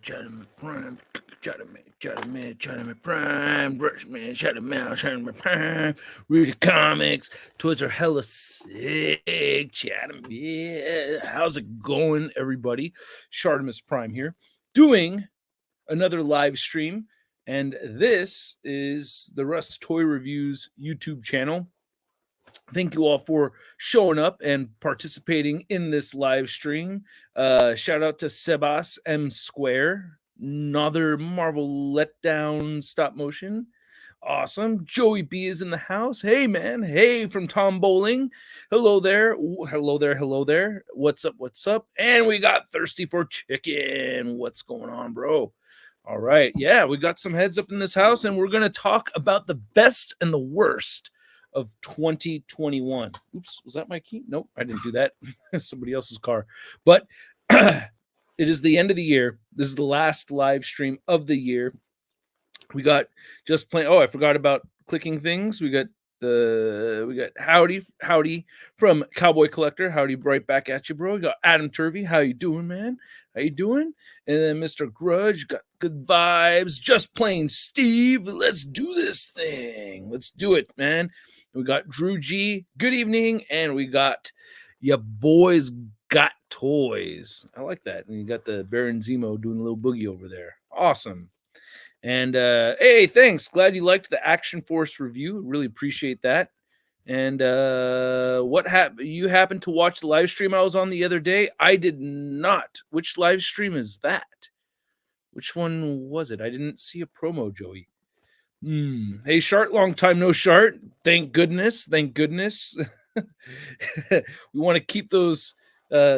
Chinaman Prime, Chinaman Prime, Rushman, Chinaman Prime, read the comics. Toys are hella sick, Chinaman. Yeah, how's it going, everybody? Shartimus Prime here, doing another live stream, and this is the Russ Toy Reviews YouTube channel. Thank you all for showing up and participating in this live stream. Shout out to Sebas M Square, another Marvel letdown stop motion. Awesome. Joey B is in the house. Hey, man. Hey, from Tom Bowling. Hello there. Hello there. Hello there. What's up? What's up? And we got Thirsty for Chicken. What's going on, bro? All right. Yeah, we got some heads up in this house, and we're going to talk about the best and the worst of 2021. Oops, was that my key? Nope, I didn't do that. Somebody else's car. But it is the end of the year. This is the last live stream of the year. We got just playing. Oh, I forgot about clicking things. We got howdy from Cowboy Collector. Howdy, right back at you, bro. We got Adam Turvey. How you doing, man? How you doing? And then Mr. Grudge got good vibes. Just plain Steve. Let's do this thing. Let's do it, man. We got Drew G. Good evening, and we got ya boys got toys. I like that. And you got the Baron Zemo doing a little boogie over there. Awesome. And hey, thanks. Glad you liked the Action Force review. Really appreciate that. And what happened? You happened to watch the live stream I was on the other day? I did not. Which live stream is that? Which one was it? I didn't see a promo, Joey. Hey, Shart, long time no Shart. Thank goodness. Thank goodness. We want to keep those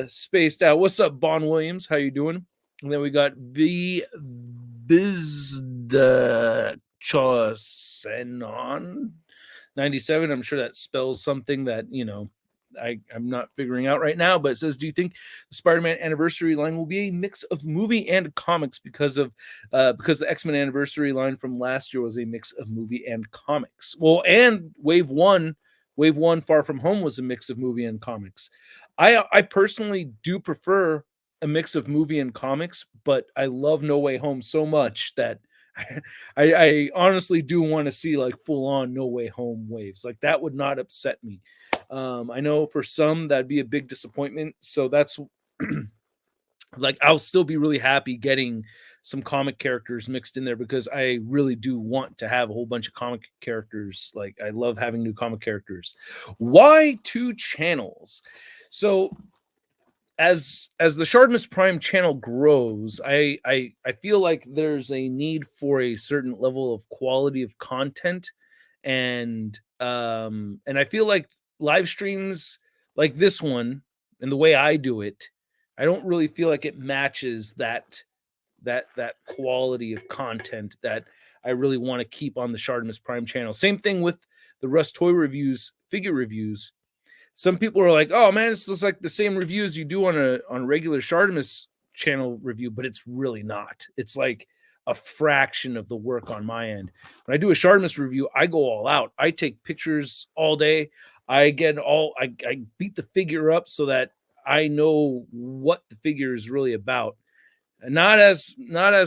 spaced out. What's up, Bon Williams? How you doing? And then we got Bizdachosenon 97. I'm sure that spells something that, I'm not figuring out right now, but it says, do you think the Spider-Man Anniversary line will be a mix of movie and comics because the X-Men Anniversary line from last year was a mix of movie and comics? Well, and Wave 1 Far From Home was a mix of movie and comics. I personally do prefer a mix of movie and comics, but I love No Way Home so much that I honestly do want to see like full on No Way Home waves. Like that would not upset me. I know for some that'd be a big disappointment. So that's like I'll still be really happy getting some comic characters mixed in there because I really do want to have a whole bunch of comic characters. Like I love having new comic characters. Why 2 channels? So as the Shartimus Prime channel grows, I feel like there's a need for a certain level of quality of content, and I feel like live streams like this one and the way I do it, I don't really feel like it matches that quality of content that I really want to keep on the Shartimus Prime channel. Same thing with the Russ Toy Reviews figure reviews. Some people are like, "Oh man, it's just like the same reviews you do on a regular Shartimus channel review," but it's really not. It's like a fraction of the work on my end. When I do a Shartimus review, I go all out. I take pictures all day. I beat the figure up so that I know what the figure is really about. And not as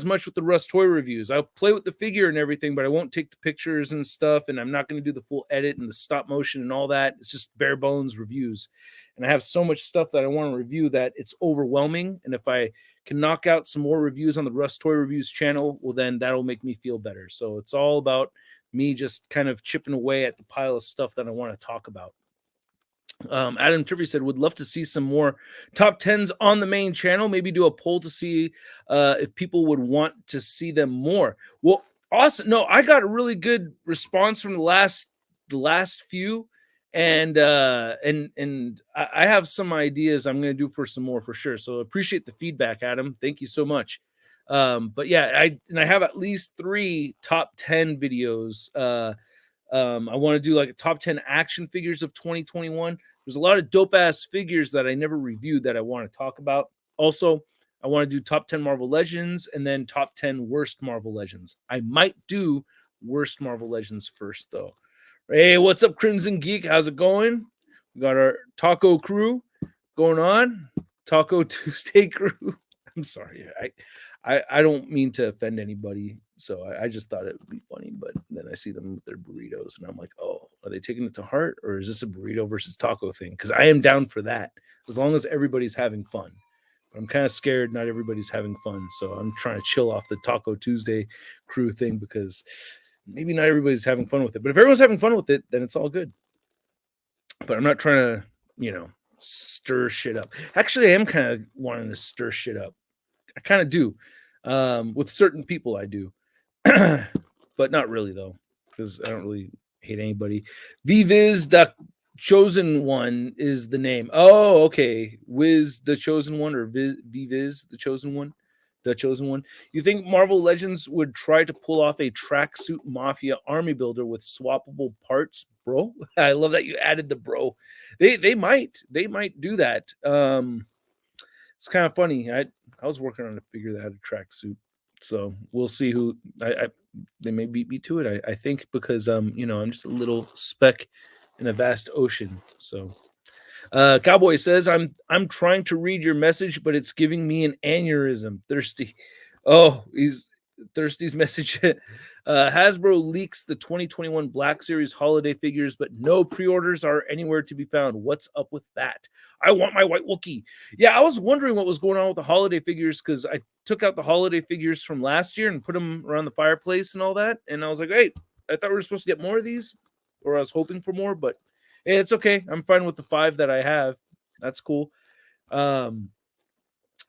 much with the Russ Toy Reviews. I'll play with the figure and everything, but I won't take the pictures and stuff, and I'm not going to do the full edit and the stop motion and all that. It's just bare bones reviews. And I have so much stuff that I want to review that it's overwhelming. And if I can knock out some more reviews on the Russ Toy Reviews channel, well, then that'll make me feel better. So it's all about me just kind of chipping away at the pile of stuff that I want to talk about. Adam Turvey said, would love to see some more top 10s on the main channel. Maybe do a poll to see if people would want to see them more. Well, awesome. No, I got a really good response from the last few. And I have some ideas I'm going to do for some more for sure. So appreciate the feedback, Adam. Thank you so much. But yeah, I have at least 3 top 10 videos. I want to do like a top 10 action figures of 2021. There's a lot of dope ass figures that I never reviewed that I want to talk about. Also, I want to do top 10 Marvel Legends and then top 10 worst Marvel Legends. I might do worst Marvel Legends first though. Hey, what's up, Crimson Geek? How's it going? We got our taco crew going on. Taco Tuesday crew. I'm sorry. I don't mean to offend anybody, so I just thought it would be funny. But then I see them with their burritos, and I'm like, oh, are they taking it to heart, or is this a burrito versus taco thing? Because I am down for that as long as everybody's having fun. But I'm kind of scared not everybody's having fun, so I'm trying to chill off the Taco Tuesday crew thing because maybe not everybody's having fun with it. But if everyone's having fun with it, then it's all good. But I'm not trying to, stir shit up. Actually, I am kind of wanting to stir shit up. I kind of do. With certain people, I do. But not really, though, because I don't really hate anybody. Viviz, the chosen one, is the name. Oh, okay. Wiz, the chosen one, or Viviz, the chosen one? The chosen one. You think Marvel Legends would try to pull off a tracksuit mafia army builder with swappable parts, bro? I love that you added the bro. They might do that. It's kind of funny. I was working on a figure that had a tracksuit, so we'll see who they may beat me to it. I think because I'm just a little speck in a vast ocean. So Cowboy says, I'm trying to read your message, but it's giving me an aneurysm. Thirsty. Oh, he's Thirsty's message. Hasbro leaks the 2021 Black Series holiday figures, but no pre-orders are anywhere to be found. What's up with that? I want my White Wookiee. Yeah, I was wondering what was going on with the holiday figures because I took out the holiday figures from last year and put them around the fireplace and all that. And I was like, hey, I thought we were supposed to get more of these, or I was hoping for more, but hey, it's okay. I'm fine with the 5 that I have. That's cool.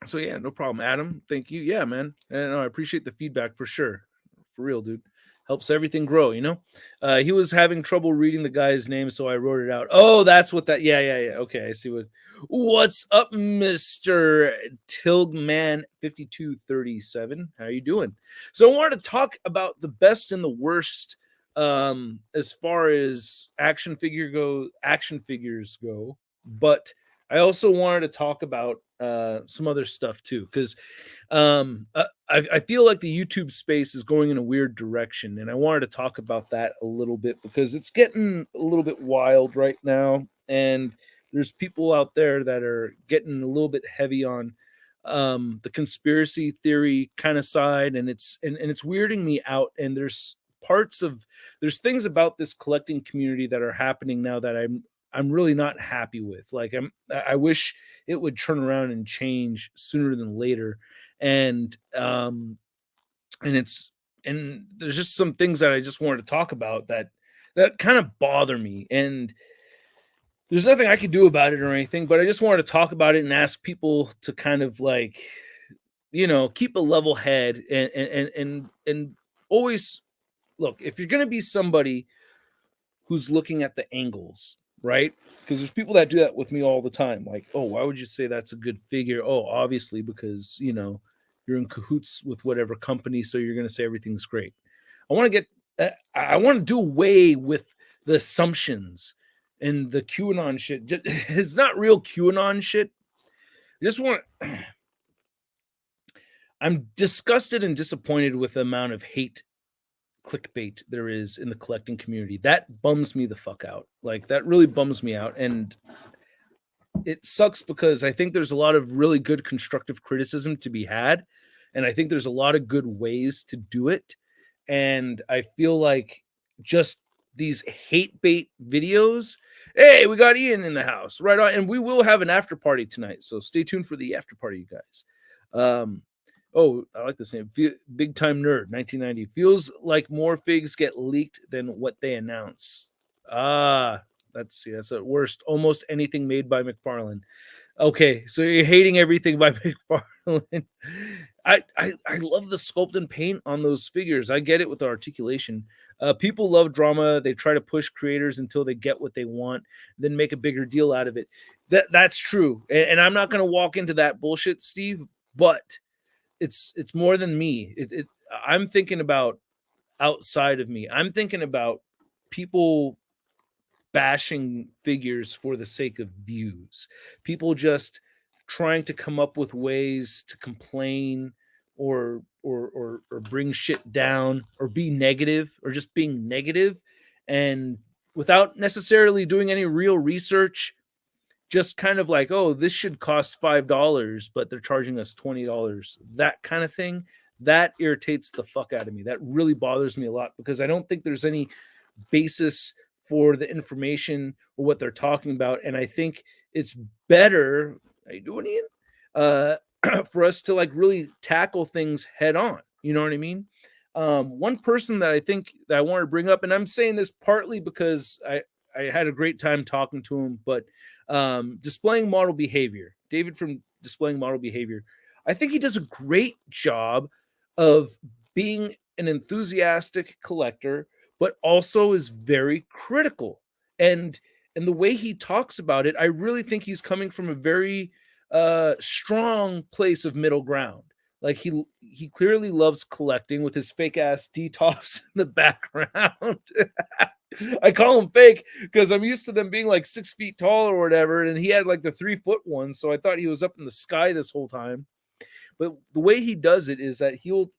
So yeah, no problem, Adam. Thank you. Yeah, man. And I appreciate the feedback for sure. For real, dude. Helps everything grow, you know? He was having trouble reading the guy's name, so I wrote it out. Oh, that's what that. Yeah. Okay, I see what's up, Mr. Tilgman 5237. How you doing? So I wanted to talk about the best and the worst as far as action figures go, but I also wanted to talk about some other stuff too, because I feel like the YouTube space is going in a weird direction, and I wanted to talk about that a little bit because it's getting a little bit wild right now, and there's people out there that are getting a little bit heavy on the conspiracy theory kind of side, and it's weirding me out. And there's things about this collecting community that are happening now that I'm really not happy with. Like I wish it would turn around and change sooner than later. And it's and there's just some things that I just wanted to talk about that kind of bother me. And there's nothing I could do about it or anything, but I just wanted to talk about it and ask people to kind of like, keep a level head and always look, if you're going to be somebody who's looking at the angles, right? Because there's people that do that with me all the time. Like, oh, why would you say that's a good figure? Oh, obviously, because, you're in cahoots with whatever company. So you're going to say everything's great. I want to do away with the assumptions and the QAnon shit. It's not real QAnon shit. I just want I'm disgusted and disappointed with the amount of hate clickbait there is in the collecting community. That bums me the fuck out. Like that really bums me out. And it sucks because I think there's a lot of really good constructive criticism to be had. And I think there's a lot of good ways to do it. And I feel like just these hate bait videos. Hey, we got Ian in the house. Right on. And we will have an after party tonight. So stay tuned for the after party, you guys. Oh, I like this name. Big Time Nerd, 1990. Feels like more figs get leaked than what they announce. That's at worst. Almost anything made by McFarlane. Okay, so you're hating everything by McFarlane. I love the sculpt and paint on those figures. I get it with the articulation. People love drama. They try to push creators until they get what they want, then make a bigger deal out of it. That's true. And I'm not going to walk into that bullshit, Steve, but it's more than me. I'm thinking about outside of me. I'm thinking about people bashing figures for the sake of views. People just trying to come up with ways to complain or bring shit down or be negative or just being negative and without necessarily doing any real research just kind of like, oh, this should cost $5, but they're charging us $20. That kind of thing, that irritates the fuck out of me. That really bothers me a lot because I don't think there's any basis for the information or what they're talking about. And I think it's better. How you doing, Ian? For us to like really tackle things head on. You know what I mean? One person that I think that I want to bring up, and I'm saying this partly because I had a great time talking to him, but displaying model behavior, David from displaying model behavior, I think he does a great job of being an enthusiastic collector, but also is very critical. And the way he talks about it, I really think he's coming from a very strong place of middle ground. Like he clearly loves collecting with his fake ass detox in the background. I call him fake because I'm used to them being like 6 feet tall or whatever, and he had like the 3 foot one, so I thought he was up in the sky this whole time. But the way he does it is that he'll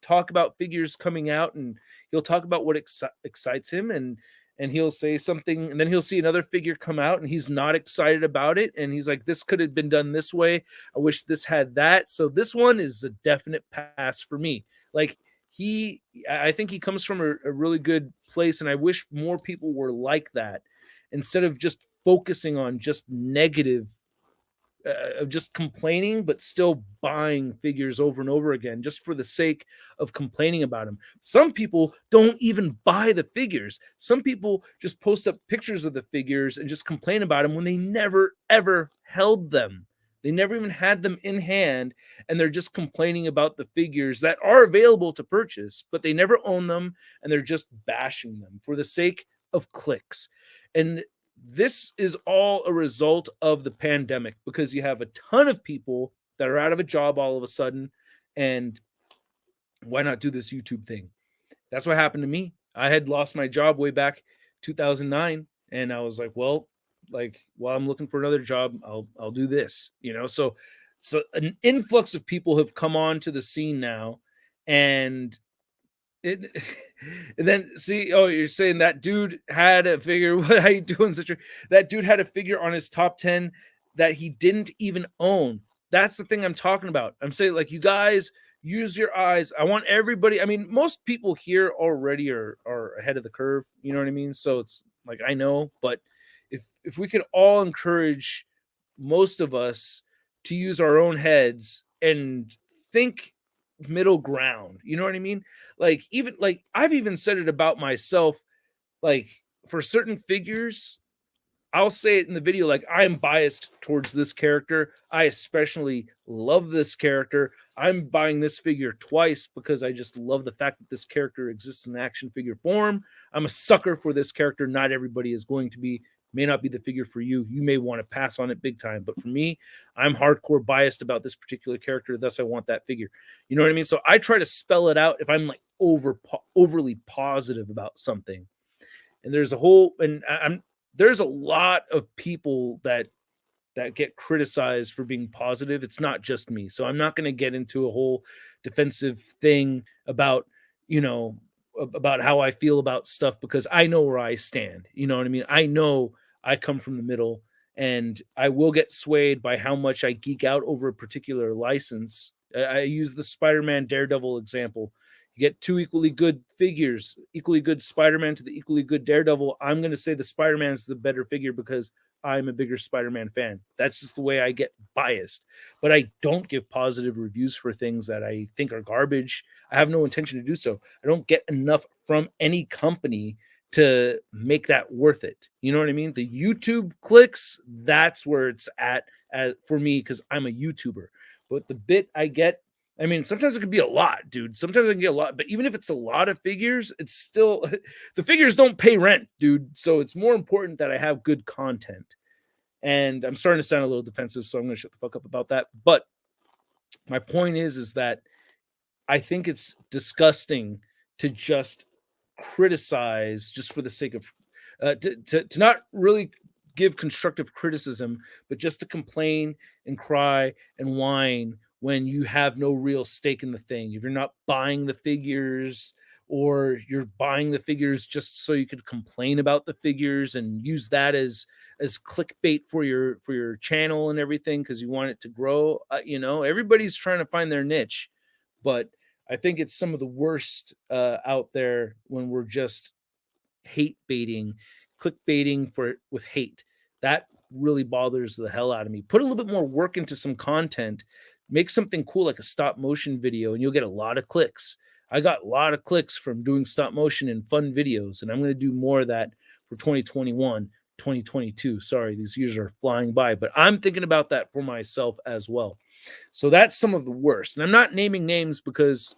talk about figures coming out, and he'll talk about what excites him, and he'll say something, and then he'll see another figure come out and he's not excited about it, and he's like, this could have been done this way, I wish this had that, so this one is a definite pass for me. Like, I think he comes from a really good place, and I wish more people were like that instead of just focusing on just negative, of just complaining, but still buying figures over and over again just for the sake of complaining about them. Some people don't even buy the figures. Some people just post up pictures of the figures and just complain about them when they never ever held them. They never even had them in hand, and they're just complaining about the figures that are available to purchase, but they never own them, and they're just bashing them for the sake of clicks. And this is all a result of the pandemic because you have a ton of people that are out of a job all of a sudden, and why not do this YouTube thing? That's what happened to me. I had lost my job way back 2009, and I was like, well, like while I'm looking for another job, I'll do this, you know. So an influx of people have come on to the scene now, and it and then see, oh, you're saying that dude had a figure. What, how you doing, sister? That dude had a figure on his top 10 that he didn't even own. That's the thing I'm talking about. I'm saying, like, you guys use your eyes. I want everybody. I mean, most people here already are ahead of the curve. You know what I mean? So it's like, I know, but if we could all encourage most of us to use our own heads and think middle ground, you know what I mean? Like, even like I've even said it about myself, like for certain figures, I'll say it in the video, like, I'm biased towards this character. I especially love this character. I'm buying this figure twice because I just love the fact that this character exists in action figure form. I'm a sucker for this character. Not everybody is going to be, may not be the figure for you. You may want to pass on it big time. But for me, I'm hardcore biased about this particular character. Thus, I want that figure. You know what I mean? So I try to spell it out if I'm like overly positive about something. And there's a whole, and there's a lot of people that get criticized for being positive. It's not just me. So I'm not going to get into a whole defensive thing about, you know, about how I feel about stuff because I know where I stand. You know what I mean? I know I come from the middle, and I will get swayed by how much I geek out over a particular license. I use the Spider-Man Daredevil example. You get two equally good figures, equally good Spider-Man to the equally good Daredevil. I'm going to say the Spider-Man is the better figure because I'm a bigger Spider-Man fan. That's just the way I get biased. But I don't give positive reviews for things that I think are garbage. I have no intention to do so. I don't get enough from any company to make that worth it. You know what I mean? The YouTube clicks, that's where it's at for me because I'm a YouTuber. But the bit I get, I mean, sometimes it could be a lot, dude. Sometimes I can get a lot, but even if it's a lot of figures, it's still, the figures don't pay rent, dude. So it's more important that I have good content. And I'm starting to sound a little defensive, so I'm going to shut the fuck up about that. But my point is that I think it's disgusting to just criticize just for the sake of, to not really give constructive criticism, but just to complain and cry and whine when you have no real stake in the thing. If you're not buying the figures or you're buying the figures just so you could complain about the figures and use that as clickbait for your channel and everything because you want it to grow. Everybody's trying to find their niche, but I think it's some of the worst out there when we're just hate baiting, clickbaiting with hate. That really bothers the hell out of me. Put a little bit more work into some content, make something cool like a stop motion video, and you'll get a lot of clicks. I got a lot of clicks from doing stop motion and fun videos, and I'm going to do more of that for 2021, 2022. Sorry, these years are flying by, but I'm thinking about that for myself as well. So that's some of the worst. And I'm not naming names because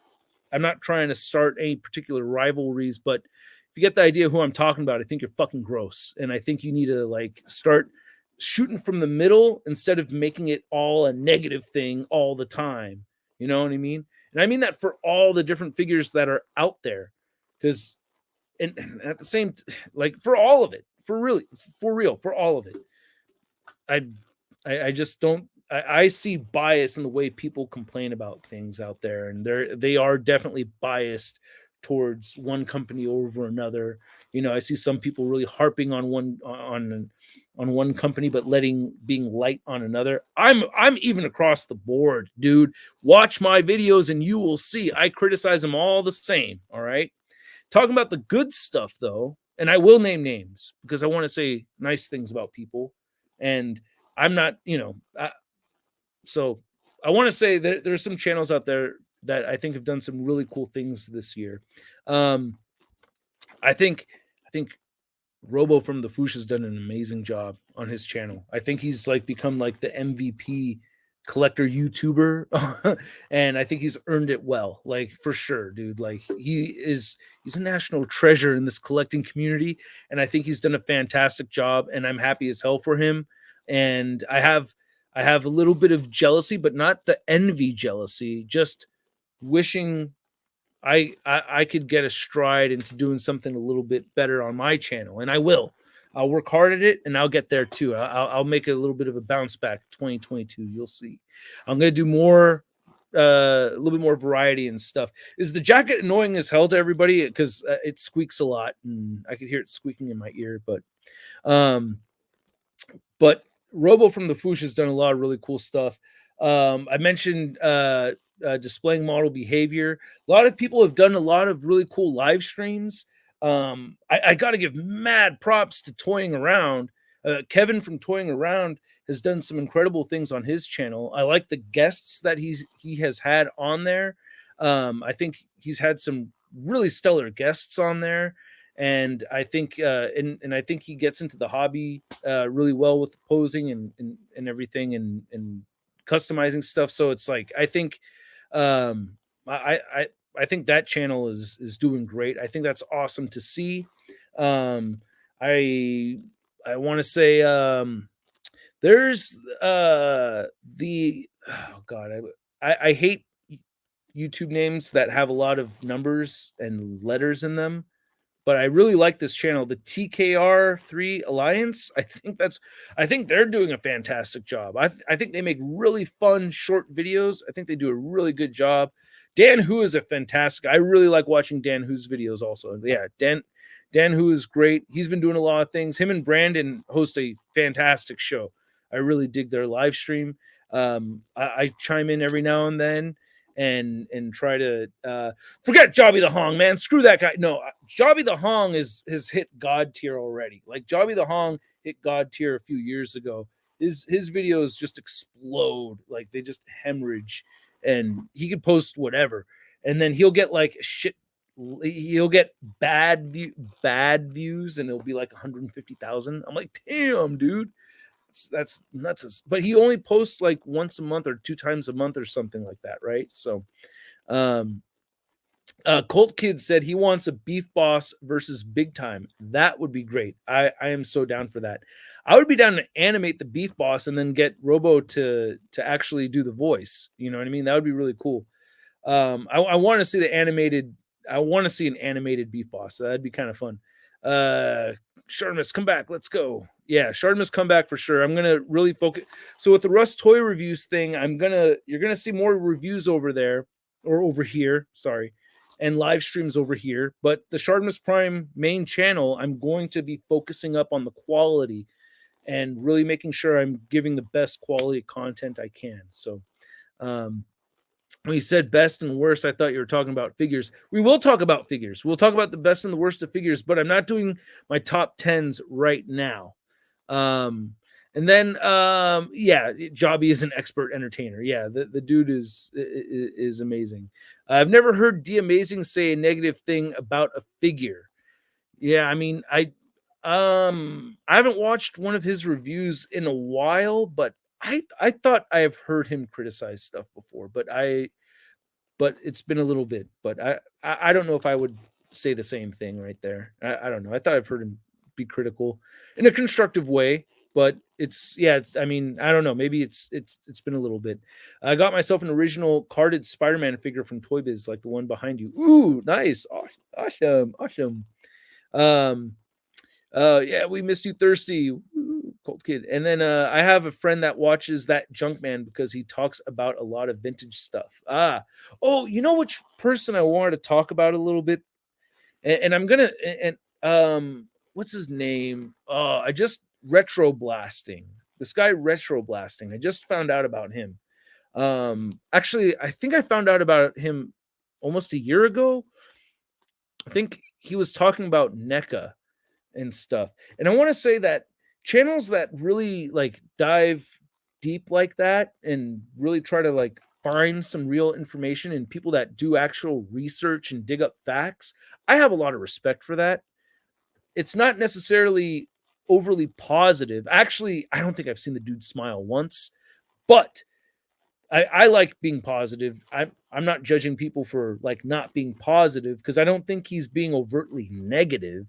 I'm not trying to start any particular rivalries, but if you get the idea who I'm talking about, I think you're fucking gross. And I think you need to start shooting from the middle instead of making it all a negative thing all the time. You know what I mean? And I mean that for all the different figures that are out there. Because and at the same for all of it, for real, for all of it. I just don't I see bias in the way people complain about things out there, and they are definitely biased towards one company over another. I see some people really harping on one company, but being light on another. I'm even across the board, dude. Watch my videos and you will see I criticize them all the same. All right. Talking about the good stuff though, and I will name names because I want to say nice things about people, and I'm not, so I want to say that there's some channels out there that I think have done some really cool things this year. I think Robo from the Foosh has done an amazing job on his channel. I think he's become the MVP collector YouTuber, and I think he's earned it well, for sure, dude. He's a national treasure in this collecting community, and I think he's done a fantastic job, and I'm happy as hell for him. And I have a little bit of jealousy, but not the envy jealousy, just wishing I could get a stride into doing something a little bit better on my channel, and I will. I'll work hard at it, and I'll get there too. I'll make a little bit of a bounce back 2022. You'll see. I'm gonna do more, a little bit more variety and stuff. Is the jacket annoying as hell to everybody? Because it squeaks a lot, and I could hear it squeaking in my ear. But Robo from the Foosh has done a lot of really cool stuff. I mentioned displaying model behavior. A lot of people have done a lot of really cool live streams. I got to give mad props to Toying Around. Kevin from Toying Around has done some incredible things on his channel. I like the guests that he has had on there. I think he's had some really stellar guests on there, and I think and I think he gets into the hobby really well with the posing and everything and customizing stuff. So it's I think I think that channel is doing great. I think that's awesome to see. I want to say there's I hate YouTube names that have a lot of numbers and letters in them, but I really like this channel, the TKR3 Alliance. I think they're doing a fantastic job. I think they make really fun short videos. I think they do a really good job. Dan Hu is a fantastic. I really like watching Dan Hu's videos also. Yeah, Dan Hu is great. He's been doing a lot of things. Him and Brandon host a fantastic show. I really dig their live stream. I chime in every now and then and try to forget Jobby the Hong, man. Screw that guy. No, Jobby the Hong has hit God tier already. Jobby the Hong hit God tier a few years ago. His videos just explode. They just hemorrhage, and he could post whatever, and then he'll get shit. He'll get bad views, and it'll be 150,000. I'm like, damn, dude. That's nuts. But he only posts once a month or 2 times a month or something like that, right? So Colt Kid said he wants a Beef Boss versus Big Time. That would be great. I am so down for that. I would be down to animate the Beef Boss and then get Robo to actually do the voice. You know what I mean? That would be really cool. I want to see an animated Beef Boss. So that'd be kind of fun. Shardamus, come back. Let's go. Yeah, Shardamus, come back for sure. I'm gonna really focus. So with the Russ Toy Reviews thing, you're gonna see more reviews over there or over here. Sorry, and live streams over here. But the Shardamus Prime main channel, I'm going to be focusing up on the quality and really making sure I'm giving the best quality content I can. So, when you said best and worst, I thought you were talking about figures. We will talk about figures. We'll talk about the best and the worst of figures, but I'm not doing my top 10s right now. And then, yeah, Jobby is an expert entertainer. Yeah, the dude is amazing. I've never heard D Amazing say a negative thing about a figure. Yeah, I mean, I haven't watched one of his reviews in a while, but I thought I have heard him criticize stuff before, but it's been a little bit. But I don't know if I would say the same thing right there. I don't know. I thought I've heard him be critical in a constructive way, but it's I mean, I don't know. Maybe it's been a little bit. I got myself an original carded Spider-Man figure from Toy Biz, like the one behind you. Ooh, nice, awesome. Yeah, we missed you, Thirsty. Ooh, cold kid. And then I have a friend that watches that Junkman because he talks about a lot of vintage stuff. Oh, you know which person I wanted to talk about a little bit, and I'm gonna and what's his name? I just retro blasting. This guy retro blasting. I just found out about him. Actually, I think I found out about him almost a year ago. I think he was talking about NECA and stuff. And I want to say that channels that really like dive deep like that and really try to like find some real information and people that do actual research and dig up facts, I have a lot of respect for that. It's not necessarily overly positive. Actually, I don't think I've seen the dude smile once, but I like being positive. I'm not judging people for like not being positive because I don't think he's being overtly negative.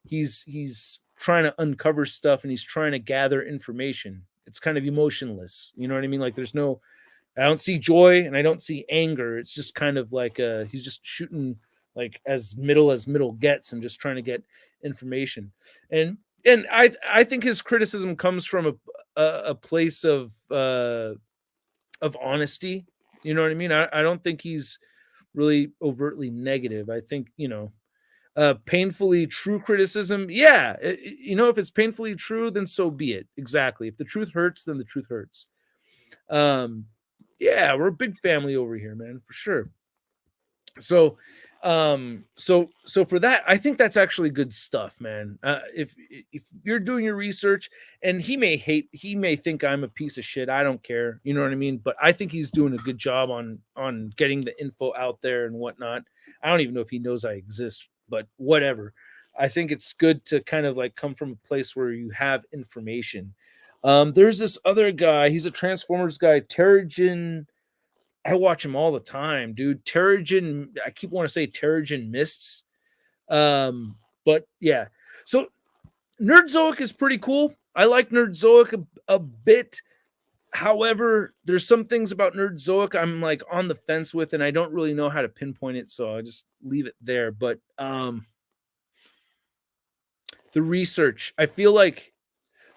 He's trying to uncover stuff and he's trying to gather information. It's kind of emotionless. You know what I mean? Like I don't see joy and I don't see anger. It's just kind of like he's just shooting like as middle gets and just trying to get information. And I think his criticism comes from a place of honesty. You know what I mean? I don't think he's really overtly negative. I think, painfully true criticism. Yeah. If it's painfully true, then so be it. Exactly. If the truth hurts, then the truth hurts. Yeah, we're a big family over here, man, for sure. So for that, I think that's actually good stuff, man. If you're doing your research, and he may think I'm a piece of shit, I don't care, you know what I mean, but I think he's doing a good job on getting the info out there and whatnot. I don't even know if he knows I exist, but whatever. I think it's good to kind of like come from a place where you have information. There's this other guy, he's a Transformers guy, Terrigen. I watch him all the time, dude. Terrigen, I keep wanting to say Terrigen Mists. But yeah. So Nerdzoic is pretty cool. I like Nerdzoic a bit. However, there's some things about Nerdzoic I'm like on the fence with, and I don't really know how to pinpoint it, so I just leave it there. But the research, I feel like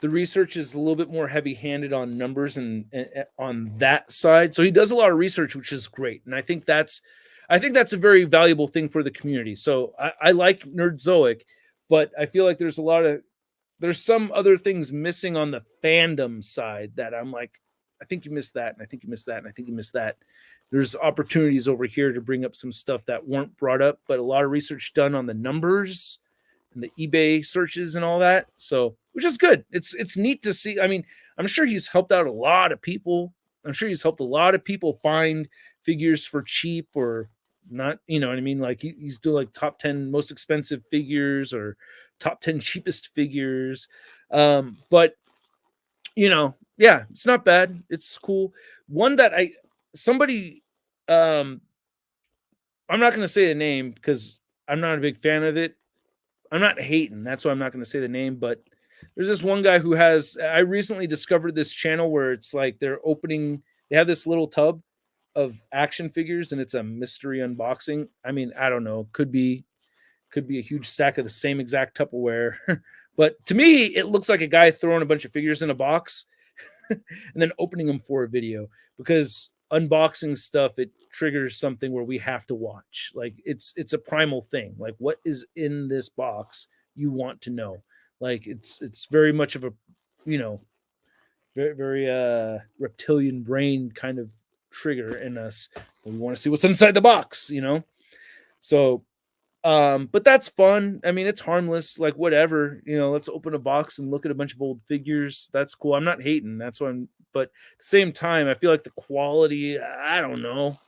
the research is a little bit more heavy-handed on numbers and on that side. So he does a lot of research, which is great, and I think that's a very valuable thing for the community. So I like Nerdzoic, but I feel like there's some other things missing on the fandom side that I'm like, I think you missed that, and I think you missed that, and I think you missed that. There's opportunities over here to bring up some stuff that weren't brought up, but a lot of research done on the numbers and the eBay searches and all that. So, which is good. It's neat to see. I mean, I'm sure he's helped out a lot of people. I'm sure he's helped a lot of people find figures for cheap or not, you know what I mean? Like he's doing like top 10 most expensive figures or top 10 cheapest figures. But yeah, it's not bad. It's cool. One that I'm not going to say the name because I'm not a big fan of it. I'm not hating. That's why I'm not going to say the name, but there's this one guy who I recently discovered this channel where it's like they have this little tub of action figures and it's a mystery unboxing. I mean, I don't know. Could be a huge stack of the same exact Tupperware. But to me, it looks like a guy throwing a bunch of figures in a box and then opening them for a video, because unboxing stuff, it triggers something where we have to watch. Like it's a primal thing. Like what is in this box, you want to know. Like it's very much of a, you know, very very reptilian brain kind of trigger in us. We want to see what's inside the box, you know. So but that's fun. I mean, it's harmless, like whatever, you know, let's open a box and look at a bunch of old figures. That's cool. I'm not hating. That's why I'm, but at the same time, I feel like the quality, I don't know.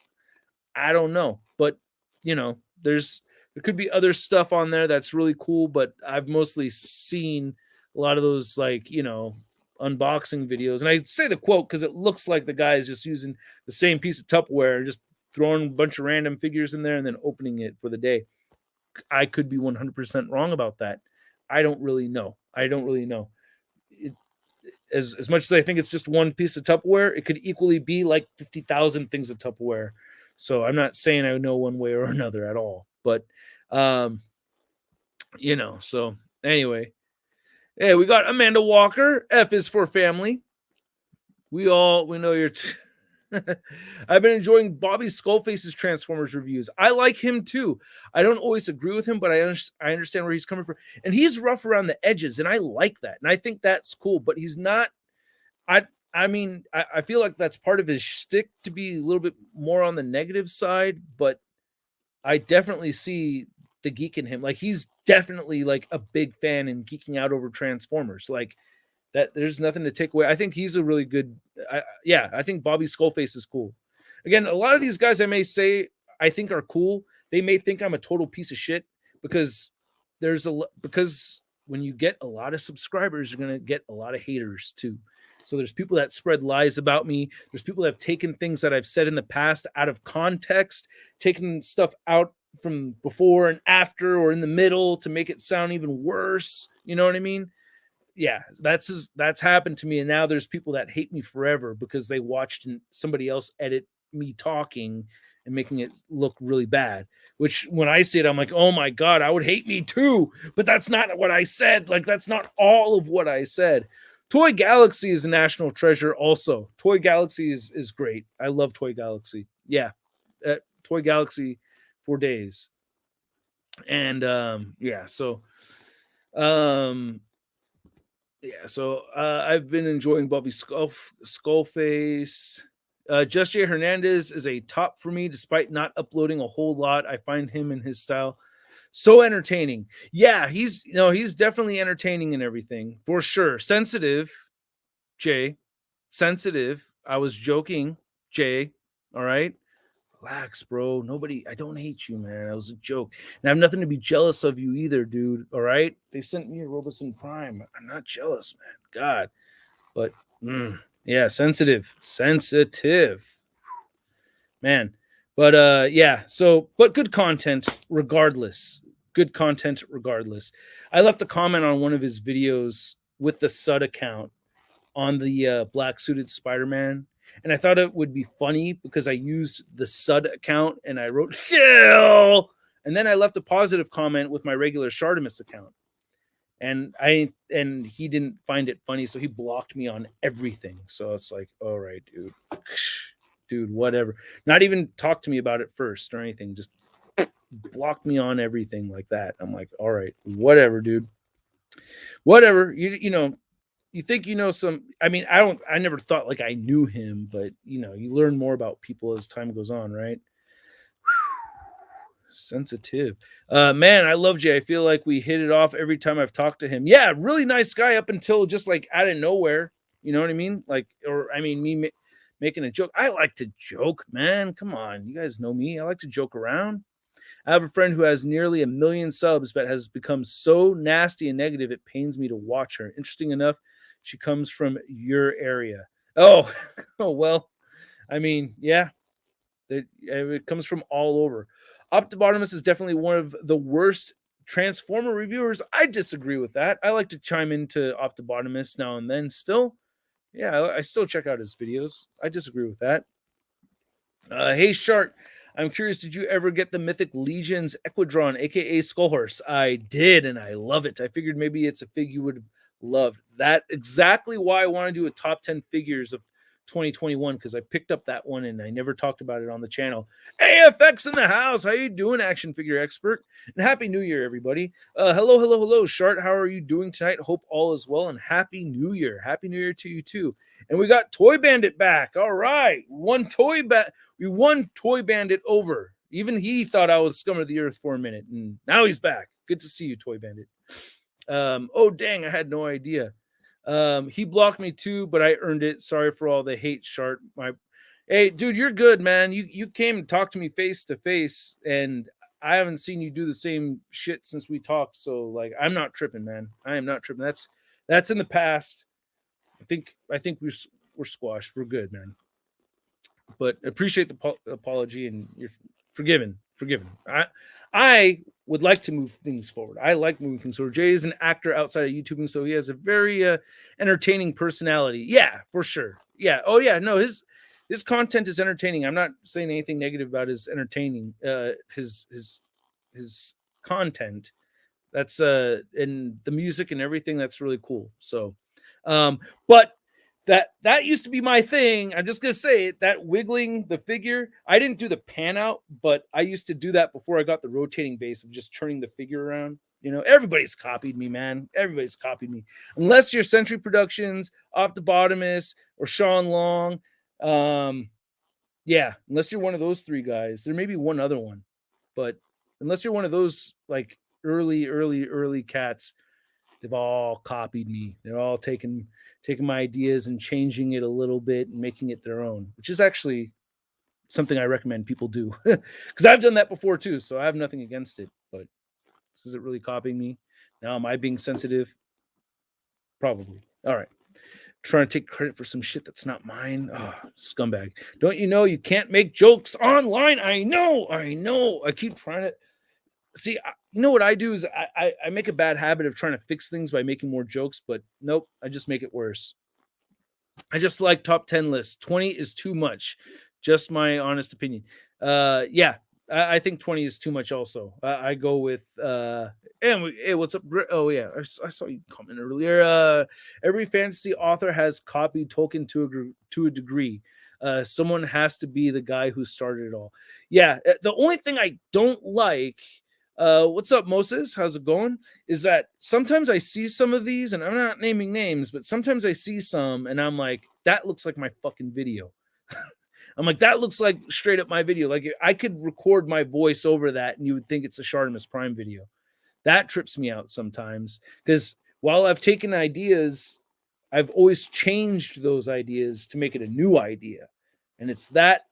I don't know. But you know, there could be other stuff on there that's really cool, but I've mostly seen a lot of those, like, you know, unboxing videos. And I say the quote because it looks like the guy is just using the same piece of Tupperware, just throwing a bunch of random figures in there and then opening it for the day. I could be 100% wrong about that. I don't really know. I don't really know. It, as much as I think it's just one piece of Tupperware, it could equally be like 50,000 things of Tupperware. So I'm not saying I know one way or another at all. But um, you know, so anyway. Hey, we got Amanda Walker. F is for family. We know you're I've been enjoying Bobby Skullface's Transformers reviews. I like him too. I don't always agree with him, but I understand where he's coming from. And he's rough around the edges, and I like that. And I think that's cool, but he's not. I mean, I feel like that's part of his shtick to be a little bit more on the negative side, but I definitely see the geek in him. Like he's definitely like a big fan and geeking out over Transformers. Like that, there's nothing to take away. I think he's a really good. I think Bobby Skullface is cool. Again, a lot of these guys I may say I think are cool. They may think I'm a total piece of shit because because when you get a lot of subscribers, you're gonna get a lot of haters too. So there's people that spread lies about me. There's people that have taken things that I've said in the past out of context, taken stuff out from before and after or in the middle to make it sound even worse. You know what I mean? Yeah, that's happened to me. And now there's people that hate me forever because they watched somebody else edit me talking and making it look really bad. Which when I see it, I'm like, oh my God, I would hate me too. But that's not what I said. Like, that's not all of what I said. Toy Galaxy is a national treasure also. Toy Galaxy is great. I love Toy Galaxy. Yeah. Toy Galaxy for days. And I've been enjoying Bobby Skullface. Just Jay Hernandez is a top for me, despite not uploading a whole lot. I find him and his style so entertaining. Yeah, he's definitely entertaining and everything for sure. Sensitive, Jay. Sensitive. I was joking, Jay. All right. Relax, bro. I don't hate you, man. That was a joke. And I have nothing to be jealous of you either, dude. All right. They sent me a Robeson Prime. I'm not jealous, man. God. But yeah, sensitive. Man. But but good content regardless. Good content regardless. I left a comment on one of his videos with the Sud account on the black suited Spider-Man. And I thought it would be funny because I used the Sud account and I wrote "Kill," and then I left a positive comment with my regular Shartimus account. And he didn't find it funny, so he blocked me on everything. So it's like, all right, dude, whatever. Not even talk to me about it first or anything. Just block me on everything like that. I'm like, all right, whatever, dude. Whatever. You know. You think you know some. I mean, I never thought like I knew him, but you know, you learn more about people as time goes on, right? Sensitive. Man, I love Jay. I feel like we hit it off every time I've talked to him. Yeah, really nice guy up until just like out of nowhere. You know what I mean? Like, or I mean, me making a joke. I like to joke, man. Come on, you guys know me. I like to joke around. I have a friend who has nearly 1 million subs, but has become so nasty and negative, it pains me to watch her. Interesting enough, she comes from your area. Oh, oh well. I mean, yeah, it comes from all over. Optibotimus is definitely one of the worst Transformer reviewers. I disagree with that. I like to chime into Optibotimus now and then. Still, yeah, I still check out his videos. I disagree with that. Hey, Shark. I'm curious, did you ever get the Mythic Legions Equidron, aka Skullhorse? I did, and I love it. I figured maybe it's a fig you would have loved. That exactly why I want to do a top 10 figures of 2021 because I picked up that one and I never talked about it on the channel. AFX in the house. How you doing, action figure expert? And happy New Year, everybody. Hello, Shart. How are you doing tonight? Hope all is well and happy New Year. Happy New Year to you too. And we got Toy Bandit back. All right, we won Toy Bandit over. Even he thought I was scum of the earth for a minute, and now he's back. Good to see you, Toy Bandit. Oh dang, I had no idea. He blocked me too, but I earned it. Sorry for all the hate, Shart. Hey, dude, you're good, man. You came and talked to me face to face, and I haven't seen you do the same shit since we talked. So, like, I'm not tripping, man. I am not tripping. That's in the past. I think we're squashed. We're good, man. But appreciate the apology, and you're forgiven. I would like to move things forward. I like moving things forward. Jay is an actor outside of YouTubing, so he has a very entertaining personality. Yeah, for sure. Yeah. Oh yeah. No, his content is entertaining. I'm not saying anything negative about his entertaining. His content. That's and the music and everything. That's really cool. So, but. That used to be my thing. I'm just gonna say it. That wiggling the figure, I didn't do the pan out, but I used to do that before I got the rotating base of just turning the figure around. You know, everybody's copied me, man. Everybody's copied me, unless you're Century Productions, Optobotomus, or Sean Long. Yeah, unless you're one of those three guys. There may be one other one, but unless you're one of those like early cats, they've all copied me. They're all taking my ideas and changing it a little bit and making it their own, which is actually something I recommend people do because I've done that before too. So I have nothing against it, but is it really copying me? Now, am I being sensitive? Probably. All right. Trying to take credit for some shit that's not mine. Oh, scumbag. Don't you know you can't make jokes online? I know. I keep trying to see, you know what I do is I make a bad habit of trying to fix things by making more jokes, but nope, I just make it worse. I just like top 10 lists. 20 is too much. Just my honest opinion. Yeah, I think 20 is too much also. I go with, hey, what's up? Oh, yeah, I saw you comment earlier. Every fantasy author has copied Tolkien to a degree. Someone has to be the guy who started it all. Yeah, the only thing I don't like, what's up, Moses? How's it going? Is that sometimes I see some of these, and I'm not naming names, but sometimes I see some, and I'm like, that looks like my fucking video. I'm like, that looks like straight up my video. Like, I could record my voice over that, and you would think it's a Shartimus Prime video. That trips me out sometimes, because while I've taken ideas, I've always changed those ideas to make it a new idea. And it's that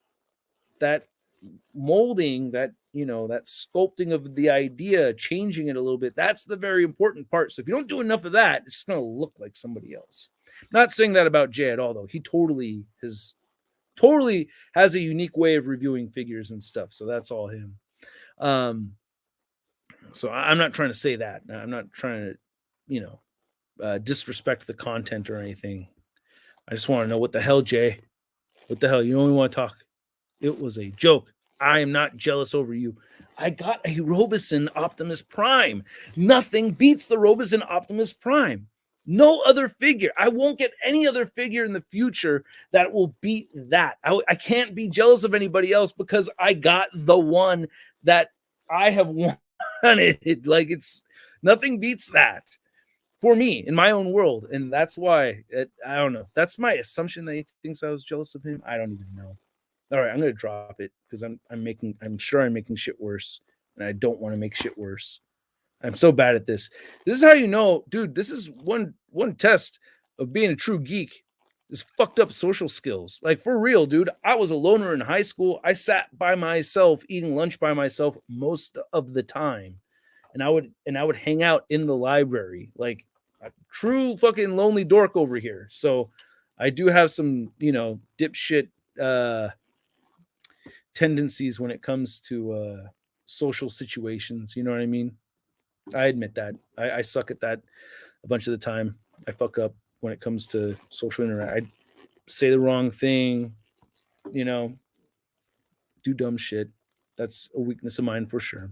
molding, that, you know, that sculpting of the idea, changing it a little bit. That's the very important part. So if you don't do enough of that, it's just going to look like somebody else. Not saying that about Jay at all, though. He totally has a unique way of reviewing figures and stuff. So that's all him. So I'm not trying to say that. I'm not trying to, disrespect the content or anything. I just want to know, what the hell, Jay? What the hell? You only want to talk. It was a joke. I am not jealous over you. I got a Robeson Optimus Prime. Nothing beats the Robeson Optimus Prime. No other figure. I won't get any other figure in the future that will beat that. I can't be jealous of anybody else because I got the one that I have wanted. Like, it's nothing beats that for me in my own world. And that's why I don't know. That's my assumption that he thinks I was jealous of him. I don't even know. All right, I'm gonna drop it because I'm sure I'm making shit worse, and I don't want to make shit worse. I'm so bad at this. This is how you know, dude. This is one test of being a true geek. Is fucked up social skills. Like, for real, dude. I was a loner in high school. I sat by myself, eating lunch by myself most of the time, and I would hang out in the library, like a true fucking lonely dork over here. So I do have some, dipshit tendencies when it comes to social situations. You know what I mean? I admit that. I suck at that a bunch of the time. I fuck up when it comes to social interaction. I say the wrong thing, do dumb shit. That's a weakness of mine for sure.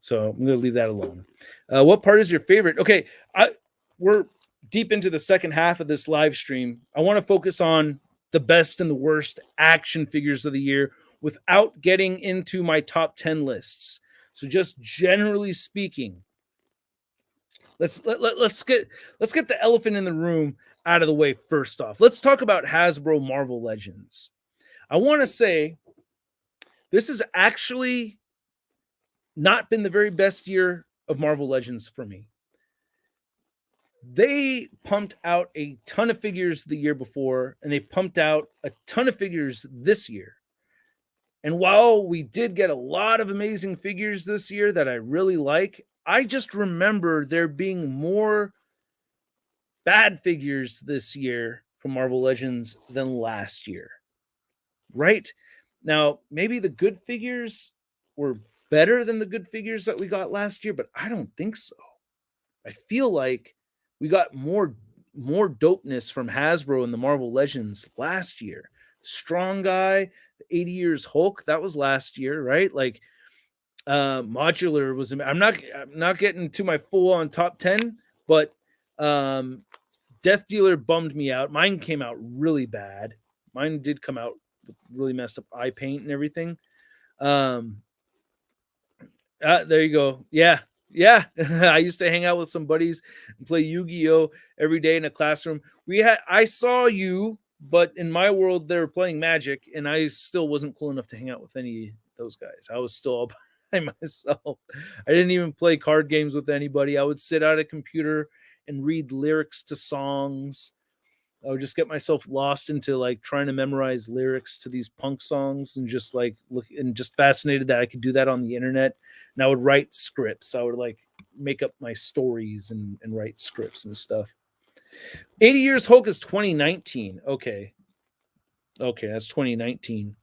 So I'm going to leave that alone. What part is your favorite? Okay, we're deep into the second half of this live stream. I want to focus on the best and the worst action figures of the year without getting into my top 10 lists. So just generally speaking, let's get the elephant in the room out of the way first off. Let's talk about Hasbro Marvel Legends. I want to say this has actually not been the very best year of Marvel Legends for me. They pumped out a ton of figures the year before, and they pumped out a ton of figures this year. And while we did get a lot of amazing figures this year that I really like, I just remember there being more bad figures this year from Marvel Legends than last year. Right? Now, maybe the good figures were better than the good figures that we got last year, but I don't think so. I feel like we got more dopeness from Hasbro in the Marvel Legends last year. Strong Guy, 80 Years Hulk, that was last year, right? Like Modular was I'm not getting to my full on top 10, but Death Dealer bummed me out. Mine came out really bad. Mine did come out with really messed up eye paint and everything. There you go. Yeah. I used to hang out with some buddies and play Yu-Gi-Oh every day in a classroom. I saw you, but in my world they were playing Magic, and I still wasn't cool enough to hang out with any of those guys. I was still all by myself. I didn't even play card games with anybody. I would sit at a computer and read lyrics to songs. I would just get myself lost into like trying to memorize lyrics to these punk songs and just like look and just fascinated that I could do that on the internet. And I would write scripts. I would like make up my stories and write scripts and stuff. 80 Years Hulk is 2019. Okay, that's 2019.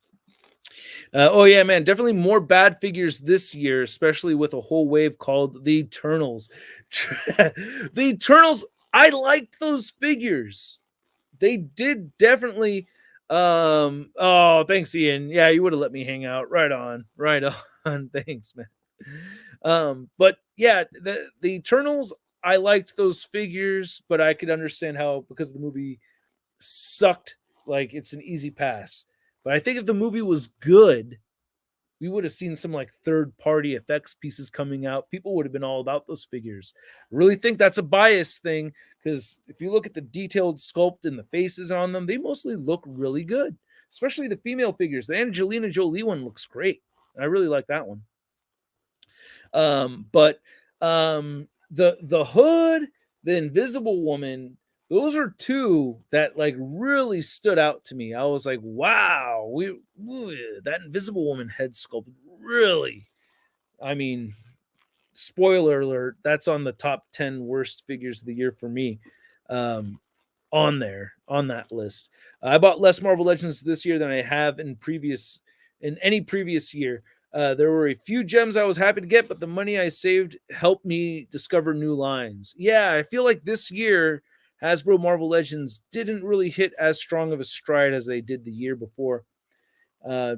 Oh yeah, man, definitely more bad figures this year, especially with a whole wave called the Eternals. The Eternals, I liked those figures. They did definitely. Oh, thanks, Ian. Yeah, you would have let me hang out. Right on. Thanks, man. But yeah, the Eternals, I liked those figures, but I could understand how, because the movie sucked, like it's an easy pass. But I think if the movie was good, we would have seen some like third-party effects pieces coming out. People would have been all about those figures. I really think that's a bias thing, because if you look at the detailed sculpt and the faces on them, they mostly look really good, especially the female figures. The Angelina Jolie one looks great. I really like that one. But the Hood, the Invisible Woman, those are two that like really stood out to me. I was like, wow, that Invisible Woman head sculpt really. I mean, spoiler alert, that's on the top 10 worst figures of the year for me. On that list. I bought less Marvel Legends this year than I have in any previous year. There were a few gems I was happy to get, but the money I saved helped me discover new lines. Yeah, I feel like this year Hasbro Marvel Legends didn't really hit as strong of a stride as they did the year before.